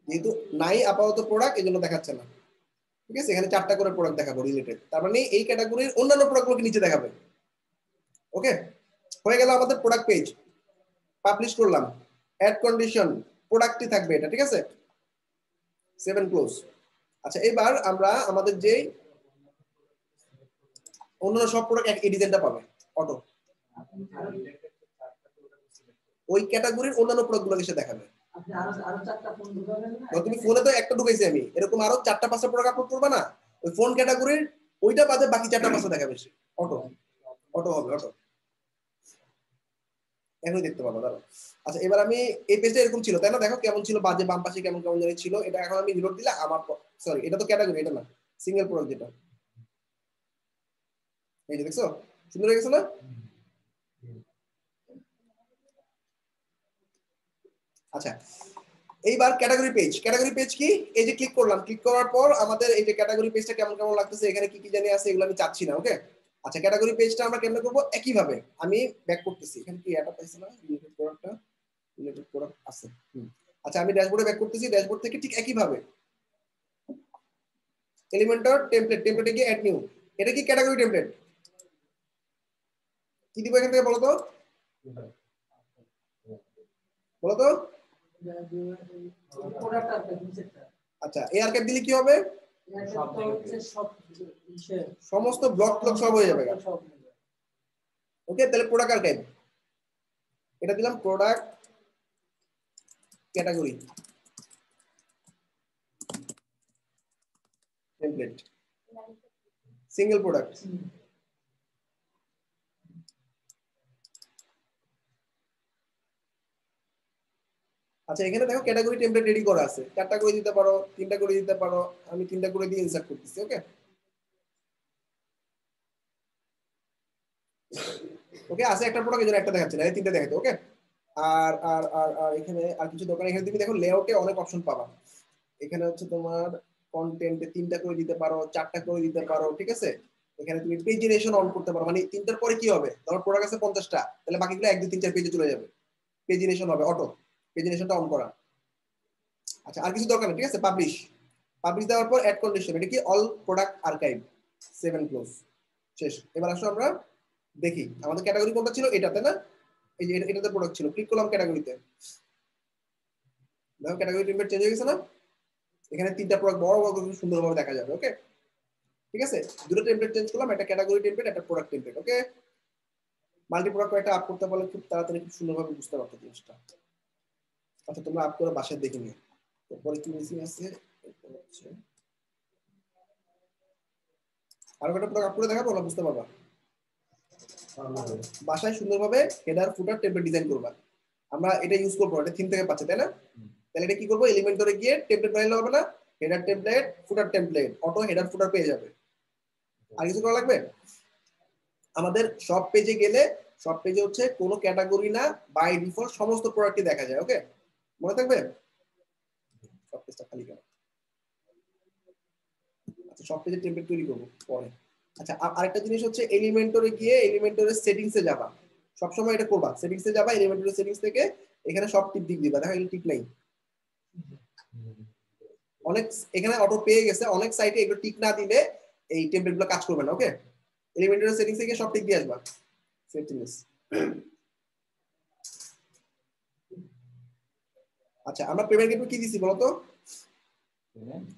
যেহেতু নাই আপাতত প্রোডাক্ট, এই জন্য দেখাচ্ছে না, ঠিক আছে? এখানে 4টা করে প্রোডাক্ট দেখাবো রিলেটেড, তার মানে এই ক্যাটাগরির অন্যান্য প্রোডাক্টগুলোকে নিচে দেখাবে, ওকে। হয়ে গেল আমাদের প্রোডাক্ট পেজ। পাবলিশ করলাম, অ্যাড কন্ডিশন প্রোডাক্টই থাকবে এটা, ঠিক আছে? 7 ক্লোজ। আচ্ছা এবার আমরা আমাদের যে অন্যান্য সব প্রোডাক্ট এই ডিজাইনটা পাবে অটো, ওই ক্যাটাগরির অন্যান্য প্রোডাক্টগুলো এসে দেখাবে। তুমি ফোনে তো একটা ঢুকাইছি আমি, এরকম আরো 4টা 5টা প্রোডাক্ট আপলোড করবা না, ওই ফোন ক্যাটাগরির ওইটা বাদে বাকি 4টা 5টা দেখাবে অটো, অটো হবে অটো, এখনই দেখতে পাবো দাঁড়াও। আচ্ছা এবার আমি এই পেজটা এরকম ছিল, তাই না? দেখো কেমন ছিল, বাজে বাম পাশে কেমন কেমন জানি ছিল। এটা এখন আমি রিলোড দিলে আমার, সরি এটা তো ক্যাটাগরি, এটা না সিঙ্গেল প্রোডাক্ট যেটা, এই যে দেখছো সুন্দর হয়ে গেছে না? আচ্ছা এইবার ক্যাটাগরি পেজ কি? এই যে ক্লিক করলাম, ক্লিক করার পর আমাদের এই যে ক্যাটাগরি পেজটা কেমন কেমন লাগতেছে, এখানে কি কি জানি আছে, এগুলো আমি চাচ্ছি না, ওকে। আচ্ছা ক্যাটাগরি পেজটা আমরা কেমনে করব? একই ভাবে আমি ব্যাক করতেছি, এখানে কি এটা পাইছে না রিলেটেড প্রোডাক্ট আছে। আচ্ছা আমি ড্যাশবোর্ডে ব্যাক করতেছি, ড্যাশবোর্ড থেকে ঠিক একই ভাবে এলিমেন্টর টেমপ্লেট, টেমপ্লেটে গিয়ে অ্যাড নিউ। এটা কি ক্যাটাগরি টেমপ্লেট? কি দিব এখান থেকে বলো তো, বলো তো। আচ্ছা এই আর্কাইভ দিলে কি হবে? সমস্ত ব্লক সব হয়ে যাবে। ওকে, তাহলে প্রোডাক্ট আর্কাইভ, এটা দিলাম product category template single product. আচ্ছা এখানে দেখো ক্যাটাগরি টেমপ্লেট রেডি করা আছে, 4টা করে দিতে পারো, 3টা করে দিতে পারো, আমি 3টা করে দিয়ে ইনসার্ট করতেছি। ওকে ওকে আছে একটা প্রোডাক্ট, এজন্য একটা দেখাচ্ছে না, এই 3টা দেখাতে। ওকে আর আর আর আর এখানে আর কিছু দোকান, এখানে তুমি দেখো লেআউটে অনেক অপশন পাবা। এখানে হচ্ছে তোমার কন্টেন্টে 3টা করে দিতে পারো, 4টা করে দিতে পারো, ঠিক আছে। এখানে তুমি পেজিনেশন অন করতে পারো, মানে 3টার পরে কি হবে, ধরো প্রোডাক্ট আছে 50টা, তাহলে বাকিগুলো 1 2 3 4 পেজে চলে যাবে, পেজিনেশন হবে, অটো পেজিনেশনটা অন করা। আচ্ছা আর কিছু দরকার নেই, ঠিক আছে। পাবলিশ, পাবলিশ দেওয়ার পর অ্যাড কন্ডিশন, এটা কি অল প্রোডাক্ট আর্কাইভ 7 ক্লোজ শেষ। এবার আসো আমরা দেখি আমাদের ক্যাটাগরি কোনটা ছিল, এটাতে না, এই যে এটাতে প্রোডাক্ট ছিল, ক্লিক করলাম ক্যাটাগরিতে, দেখো ক্যাটাগরি টেমপ্লেট চেঞ্জ হয়ে গেছে না, এখানে 3টা প্রোডাক্ট বড় বড় করে সুন্দরভাবে দেখা যাবে। ওকে ঠিক আছে, দুটো টেমপ্লেট চেঞ্জ করলাম, একটা ক্যাটাগরি টেমপ্লেট, একটা প্রোডাক্ট টেমপ্লেট। ওকে মাল্টি প্রোডাক্ট একটা আপ করতে পারলে খুব তাড়াতাড়ি খুব সুন্দরভাবে বুঝতে পারতো জিনিসটা। আচ্ছা তোমরা আপ করে বাসায় দেখে নিও। তারপরে কি মিসিং আছে, আরো একটা প্রোডাক্ট আপ করে দেখাবো না, বুঝতে পারবা। বাসায় সুন্দরভাবে হেডার ফুটার টেমপ্লেট ডিজাইন করবা, আমরা এটা ইউজ করবো, এটা থিম থেকে পাচ্ছে তাই না। তাহলে এটা কি করবো, এলিমেন্টরে গিয়ে টেমপ্লেট বানাইলে হবে না, হেডার টেমপ্লেট ফুটার টেমপ্লেট, অটো হেডার ফুটার পেয়ে যাবে। আর কিছু করা লাগবে? আমাদের সব পেজে গেলে, সব পেজে হচ্ছে কোনো ক্যাটাগরি না, বাই ডিফল্ট সমস্ত প্রোডাক্টই দেখা যায়। ওকে মনে থাকবে, সব পেজটা খালি কেন। আচ্ছা সব পেজে টেমপ্লেট তৈরি করবো পরে। আচ্ছা আরেকটা জিনিস হচ্ছে এলিমেন্টরে গিয়ে এলিমেন্টরের সেটিংসে যাবা, সবসময় এটা করবা, সেটিংসে যাবা, এলিমেন্টরের সেটিংস থেকে এখানে সব টিক দিবা, দেখো এগুলো টিক নাই, অনেক এখানে অটো পেয়ে গেছে, অনেক সাইটে এগুলো টিক না দিলে এই টেমপ্লেট গুলো কাজ করবে না। ওকে এলিমেন্টরের সেটিংস থেকে সব টিক দিয়ে আসবা, সেটিংস। আচ্ছা আমরা পেমেন্ট গেটওয়ে কি দিছি বলতো,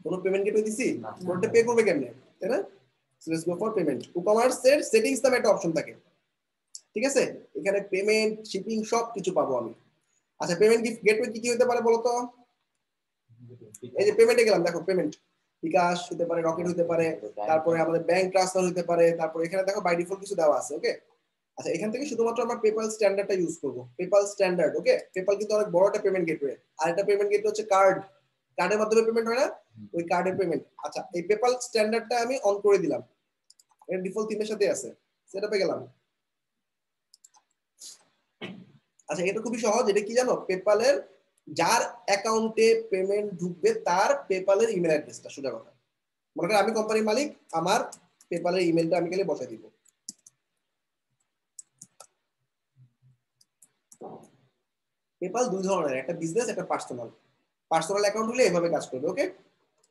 কোনো পেমেন্ট গেটওয়ে দিছি, কোনটা পে করবে কেমনে, তাই না। So let's go for payment. E-commerce এর সেটিংস নামে একটা অপশন থাকে, ঠিক আছে, এখানে পেমেন্ট শিপিং সব কিছু পাবো আমি। আচ্ছা পেমেন্ট গেটওয়ে কি কি হতে পারে বলতো, এই যে পেমেন্টে গেলাম, দেখো পেমেন্ট বিকাশ হতে পারে, রকেট হতে পারে, তারপরে আমাদের ব্যাংক ট্রান্সফার হতে পারে, তারপরে এখানে দেখো বাই ডিফল্ট কিছু দেওয়া আছে। ওকে আচ্ছা এখান থেকে শুধুমাত্র আমরা পেপাল স্ট্যান্ডার্ডটা ইউজ করব, পেপাল স্ট্যান্ডার্ড। ওকে পেপাল কিন্তু অনেক বড় একটা পেমেন্ট গেটওয়ে, আর একটা পেমেন্ট গেটওয়ে হচ্ছে কার্ড, কার্ডের মাধ্যমে পেমেন্ট হয় না, ওই কার্ডের পেমেন্ট। আচ্ছা এই পেপাল স্ট্যান্ডার্ডটা আমি অন করে দিলাম, এর ডিফল্ট থিমের সাথে আছে, সেটআপে গেলাম। আচ্ছা এটা খুবই সহজ, এটা কি জানো, পেপালের যার অ্যাকাউন্টে পেমেন্ট ঢুকবে তার পেপালের ইমেল অ্যাড্রেসটা, সোজা কথা। মনে করেন আমি কোম্পানির মালিক, আমার পেপালের ইমেলটা আমি খালি বসাই দিব। পেপাল দুই ধরনের, একটা বিজনেস একটা পার্সোনাল। পার্সোনাল অ্যাকাউন্ট হলে এভাবে কাজ করবে। ওকে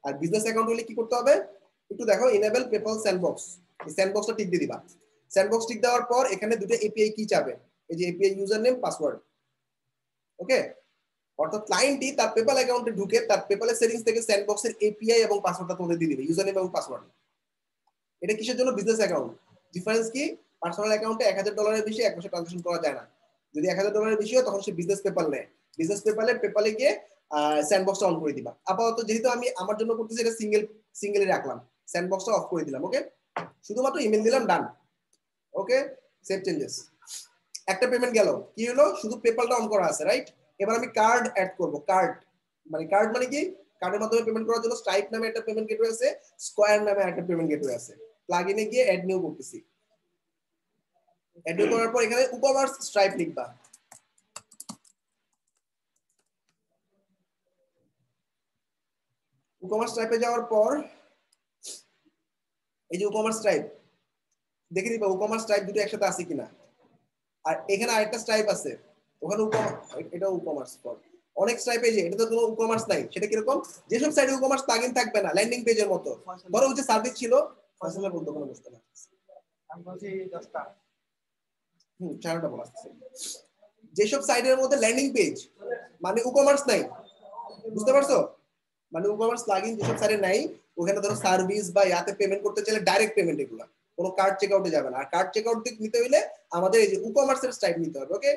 আর বিজনেস অ্যাকাউন্ট হলে কি করতে হবে, একটু দেখো ইনেবল পেপাল স্যান্ডবক্স, এই স্যান্ডবক্সটা টিক দিয়ে দিবা। স্যান্ডবক্স টিক দেওয়ার পর এখানে দুটো এপিআই কি চাবে, এই যে এপিআই ইউজার নেম পাসওয়ার্ড। ওকে অর্থাৎ ক্লায়েন্টই তার পেপাল অ্যাকাউন্টে ঢুকে তার পেপালের সেটিংস থেকে স্যান্ডবক্সের এপিআই এবং পাসওয়ার্ডটা তোমাদের দিয়ে দিবে, ইউজার নেম এবং পাসওয়ার্ড। এটা কিসের জন্য, বিজনেস অ্যাকাউন্ট। ডিফারেন্স কি, পার্সোনাল অ্যাকাউন্টে $1000 বেশি এক মাসে ট্রানজাকশন করা যায় না, যদি $1000 বেশি হয় তখন সে বিজনেস পেপাল নেয়, বিজনেস পেপালে গিয়ে স্যান্ডবক্সটা অন করে দিবা। আপাতত যেহেতু আমি আমার জন্য করতেছি, এটা সিঙ্গেলে রাখলাম, স্যান্ডবক্সটা অফ করে দিলাম। ওকে শুধুমাত্র ইমেল দিলাম, ডান। ওকে সেভ চেঞ্জেস, একটা পেমেন্ট গেল, কি হলো, শুধু পেপালটা অন করা আছে, রাইট। এবার আমি কার্ড অ্যাড করব, কার্ড মানে কি, কার্ডের মাধ্যমে পেমেন্ট করার জন্য স্ট্রাইপ নামে একটা পেমেন্ট গেটওয়ে আছে, স্কয়ার নামে একটা পেমেন্ট গেটওয়ে আছে। প্লাগইনে গিয়ে অ্যাড নিউ করতেছি, অ্যাড নিউ করার পর এখানে ই-কমার্স স্ট্রাইপ লিখবা। ই-কমার্স স্ট্রাইপে যাওয়ার পর এই যে ই-কমার্স স্ট্রাইপ দেখে দিবা, ই-কমার্স স্ট্রাইপ দুটো একসাথে আছে কিনা। আর এখানে আরেকটা স্ট্রাইপ আছে, ওখানে এটা ই-কমার্স ফর, অনেক স্ট্রাইপে যে এটা তো কোনো ই-কমার্স নাই, সেটা কিরকম, যেসব সাইটে ই-কমার্স প্লাগইন থাকবে না, ল্যান্ডিং পেজের মতো, ধরো যে সার্ভিস ছিল ফয়সালের বলতে কোনো বুঝতে না, আমি বলছি 10টা। চারটা বলা আছে, যেসব সাইটের মধ্যে ল্যান্ডিং পেজ মানে ই-কমার্স নাই, বুঝতে পারছো, মানে ই-কমার্স প্লাগইন যেসব সাইটে নাই, ওখানে ধরো সার্ভিস বা ইয়াতে পেমেন্ট করতে চাইলে ডাইরেক্ট পেমেন্ট, এগুলো কোনো কার্ড চেকআউটে যাবে না। আর কার্ড চেকআউট নিতে হইলে আমাদের এই যে ই-কমার্সের স্ট্রাইপ নিতে হবে। ওকে,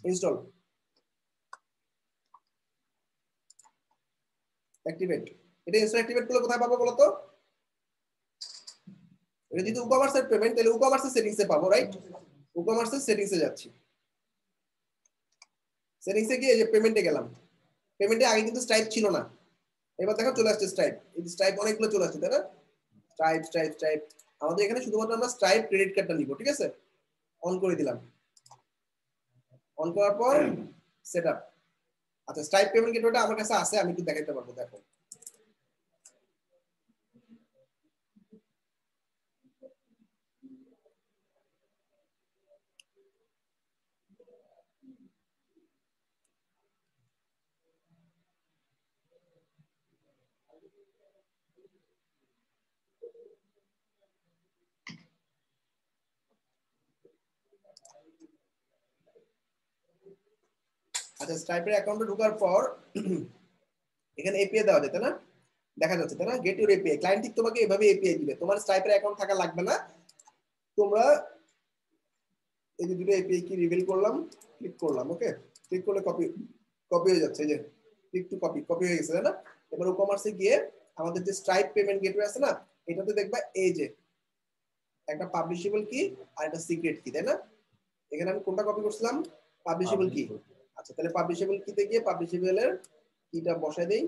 ইনস্টল, অ্যাক্টিভেট। এটা ইনস্টল অ্যাক্টিভেট করলে কোথায় পাবো বলো তো? এটা যদি ই-কমার্সের পেমেন্ট, তাহলে ই-কমার্সের সেটিংসে পাবো, রাইট? ই-কমার্সের সেটিংসে যাচ্ছি, সেটিংসে গিয়ে এই যে পেমেন্টে গেলাম, পেমেন্টে আগে কিন্তু স্ট্রাইপ ছিল না, এবার দেখো চলে আসছে স্ট্রাইপ, এই স্ট্রাইপ অনেকগুলো চলে আসছে, তাই না? স্ট্রাইপ স্ট্রাইপ স্ট্রাইপ, আমাদের এখানে শুধুমাত্র আমরা স্ট্রাইপ ক্রেডিট কার্ডটা নিব, ঠিক আছে? অন করে দিলাম, অন করার পর সেটআপ। আচ্ছা, স্ট্রাইপ পেমেন্ট গেটওয়েটা আমার কাছে আছে, আমি একটু দেখাতে পারবো, দেখো। আচ্ছা, স্ট্রাইপের অ্যাকাউন্টে ঢোকার পর এখানে এপিআই দেওয়া যেত না, দেখা যাচ্ছে তাই না? গেট ইউর এপিআই, ক্লায়েন্ট ঠিক তোমাকে এভাবে এপিআই দিবে, তোমার স্ট্রাইপের অ্যাকাউন্ট থাকা লাগবে না। তোমরা এই যে দুটো এপিআই কি রিভিল করলাম, ক্লিক করলাম, ওকে, ক্লিক করলে কপি কপি হয়ে যাচ্ছে, এই যে ক্লিক টু কপি, কপি হয়ে গেছে, তাই না? এবার ই-কমার্সে গিয়ে আমাদের যে স্ট্রাইপ পেমেন্ট গেটওয়ে আছে না, এটাতে দেখবা এই যে একটা পাবলিশেবল কি আর একটা সিক্রেট কি, তাই না? এখানে আমি কোনটা কপি করছিলাম? পাবলিশেবল কি। আচ্ছা, তাহলে পাবলিশেবল কিতে গিয়ে পাবলিশেবলের কিটা বসাই দেই,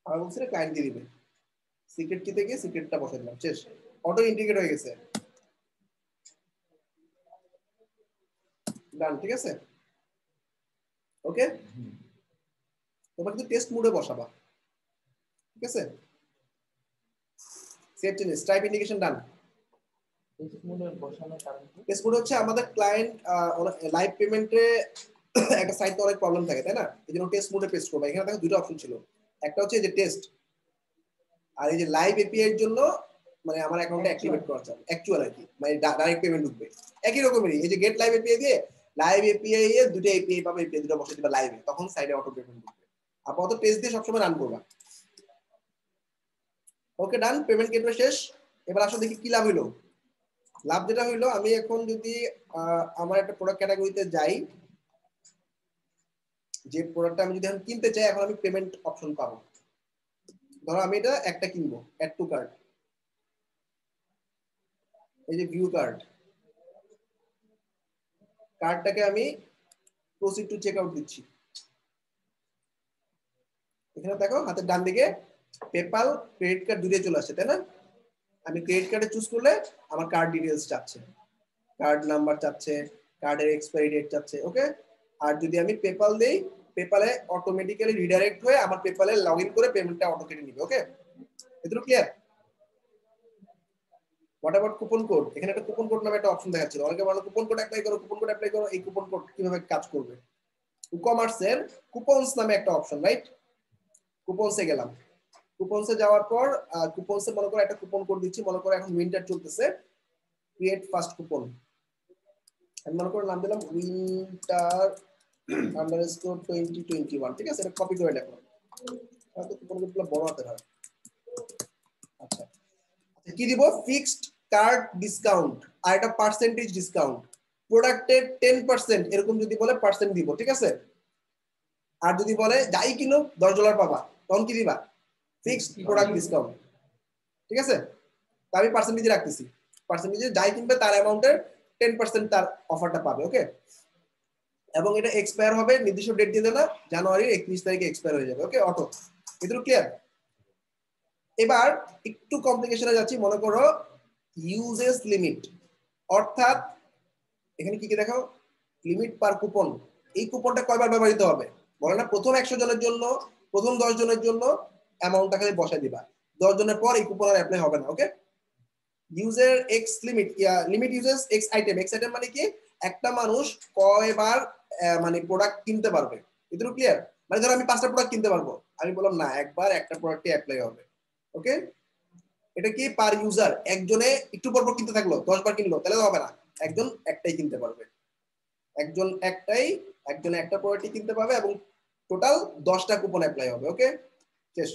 আর বলছি ক্লায়েন্ট দিয়ে দিবে, সিক্রেট কিতে গিয়ে সিক্রেটটা বসাই দিলাম, শেষ, অটো ইন্টিগ্রেট হয়ে গেছে, ডান, ঠিক আছে? ওকে, তোমরা কিন্তু টেস্ট মোডে বসাবা, ঠিক আছে? সেভ চেঞ্জ, স্ট্রাইপ ইন্ডিকেশন ডান। টেস্ট মোডে বসানোর কারণ কি? টেস্ট মোড হচ্ছে আমাদের ক্লায়েন্ট লাইভ পেমেন্টে একটা সাইটে অনেক প্রবলেম থাকে, তাই না? এইজন্য টেস্ট মোডে পেস্ট করবে। এখানে দেখো দুটো অপশন ছিল, একটা হচ্ছে যে টেস্ট, আর এই যে লাইভ এপিআই এর জন্য মানে আমার অ্যাকাউন্টে অ্যাক্টিভেট করা চাই, অ্যাকচুয়াল আর কি, মানে ডাইরেক্ট পেমেন্ট ঢুকবে। একই রকমেরই এই যে গেট লাইভ এপিআই দিয়ে লাইভ এপিআই এ দুটো এপিআই পাবে, এপিআই দুটো বসে দিবা লাইভে, তখন সাইডে অটো পেমেন্ট ঢুকবে। আপাতত টেস্ট দিয়ে সবসময় রান করবা। ওকে, ডান, পেমেন্ট গেটওয়ে শেষ। এবার আসলে দেখি কি লাভ হইলো। লাভ যেটা হইলো, আমি এখন যদি আমার একটা প্রোডাক্ট ক্যাটাগরিতে যাই, যে প্রোডাক্টটা আমি যদি এখন কিনতে চাই, এখন আমি পেমেন্ট অপশন পাবো। ধরো আমি এটা একটা কিনবো, অ্যাড টু কার্ট, এই যে ভিউ কার্ড, কার্ডটাকে আমি প্রসিড টু চেক আউট দিচ্ছি। এখানে দেখো হাতের ডান দিকে পেপাল ক্রেডিট কার্ড দুটোই চলে আসছে, তাই না? আমি ক্রেডিট কার্ডে চুজ করলে আমার কার্ড ডিটেইলস চাচ্ছে, কার্ড নাম্বার চাচ্ছে, কার্ডের এক্সপায়ারি ডেট চাচ্ছে, ওকে। আর যদি আমি পেপাল দেই, পেপালে অটোমেটিক্যালি রিডাইরেক্ট হয়ে আমার পেপালে লগইন করে পেমেন্টটা অটো কেটে নিবে, ওকে। এটুকু clear? What about coupon code? এখানে একটা কুপন কোড নামে একটা অপশন দেখাচ্ছিল, অনেকে বলে কুপন কোড অ্যাপ্লাই করো, কুপন কোড অ্যাপ্লাই করো। এই কুপন কোড কিভাবে কাজ করবে? ই-কমার্সের কুপনস নামে একটা অপশন, রাইট? কুপনসে গেলাম, কুপনসে যাওয়ার পর কুপনসে মনে করো একটা কুপন কোড দিচ্ছি, মনে করো এখন উইন্টার চলতেছে, ক্রিয়েট ফার্স্ট কুপন, আমি মনে করে নাম দিলাম উইন্টার আন্ডারস্কোর 2021, ঠিক আছে? এটা কপি করে লেখো, তাহলে কুপন কোডগুলো বড় হাতের হয়। আচ্ছা, কি দিব? ফিক্সড কার্ড ডিসকাউন্ট আর একটা পার্সেন্টেজ ডিসকাউন্ট, প্রোডাক্টের 10% এরকম যদি বলে পার্সেন্ট দিব, ঠিক আছে? আর যদি বলে যাই কিনো $10 পাবা, তখন কি দিবা? ফিক্সড প্রোডাক্ট ডিসকাউন্ট, ঠিক আছে? তো আমি পার্সেন্টেজে রাখতেছি, পার্সেন্টেজে যাই কিনবে তার অ্যামাউন্টের 10% তার অফারটা পাবে, ওকে। এবং এটা এক্সপায়ার হবে নির্দিষ্ট ডেট দিয়ে না, জানুয়ারির 31 তারিখে এক্সপায়ার হয়ে যাবে, ওকে, অটো। এটুকু ক্লিয়ার? এবার একটু কমপ্লিকেশনে যাচ্ছি, মনে করো ইউজেস লিমিট, অর্থাৎ এখানে কি কি দেখাও, লিমিট পার কুপন, এই কুপনটা কয়বার ব্যবহৃত হবে? বলে না প্রথম 100 জনের জন্য, প্রথম 10 জনের জন্য অ্যামাউন্টটা খালি বসাই দিবা, 10 জনের পর এই কুপন আর অ্যাপ্লাই হবে না, okay. User x limit, limit uses x item, x item মানে কি? একটা মানুষ কয়বার মানে প্রোডাক্ট কিনতে পারবে। এটুকু ক্লিয়ার? মানে ধরো আমি 5টা প্রোডাক্ট কিনতে পারবো, আমি বললাম না, একবার একটা প্রোডাক্টে অ্যাপ্লাই হবে। ওকে, এটা কি পার ইউজার, একজনে একটু পর পর কিনতে থাকলো, 10 বার কিনলো, তাহলে হবে না, একজন একটাই কিনতে পারবে, একজন একটা প্রোডাক্টই কিনতে পারবে এবং টোটাল 10টা কুপন অ্যাপ্লাই হবে। ওকে, শেষ,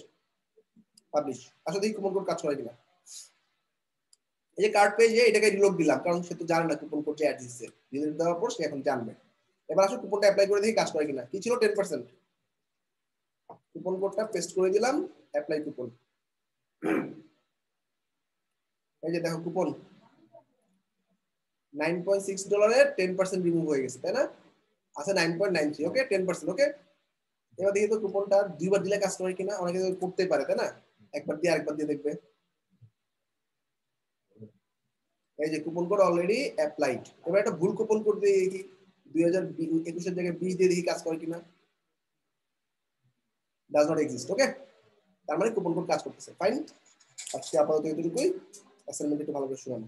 পাবলিশ। আসলে এই কুপন কোড কাজ করে কিনা, এই যে কার্ড পেজে এটাকে রিলোক দিলাম, কারণ সে তো জানে না কুপন কোড যে অ্যাড দিচ্ছে, রিলোক দেওয়ার পর সে এখন জানবে। এবার আসলে কুপনটা অ্যাপ্লাই করে দেখি কাজ করে কিনা। কি ছিল 10%, কুপন কোডটা পেস্ট করে দিলাম, অ্যাপ্লাই কুপন। এই যে দেখো কুপন $9.6 10% রিমুভ হয়ে গেছে, তাই না? আচ্ছা 9.93, ওকে 10%। ওকে, এবার দেখি তো কুপনটা 2বার দিলে কাজ করে কিনা, অনেকে করতেই পারে তাই না, একবার দিয়ে আরেকবার দিয়ে দেখবে। এই যে কুপন কোড অলরেডি অ্যাপ্লাইড। এবার একটা ভুল কুপন কোড দিয়ে দেখি, 2021 জায়গায় 20 দিয়ে দেখি কাজ করে কিনা। Does not exist. ওকে, তার মানে কুপন কোড কাজ করতেছে। ফাইন, আজকে আপাতত এটুকুই। অ্যাসাইনমেন্ট একটু ভালো করে শুনানো।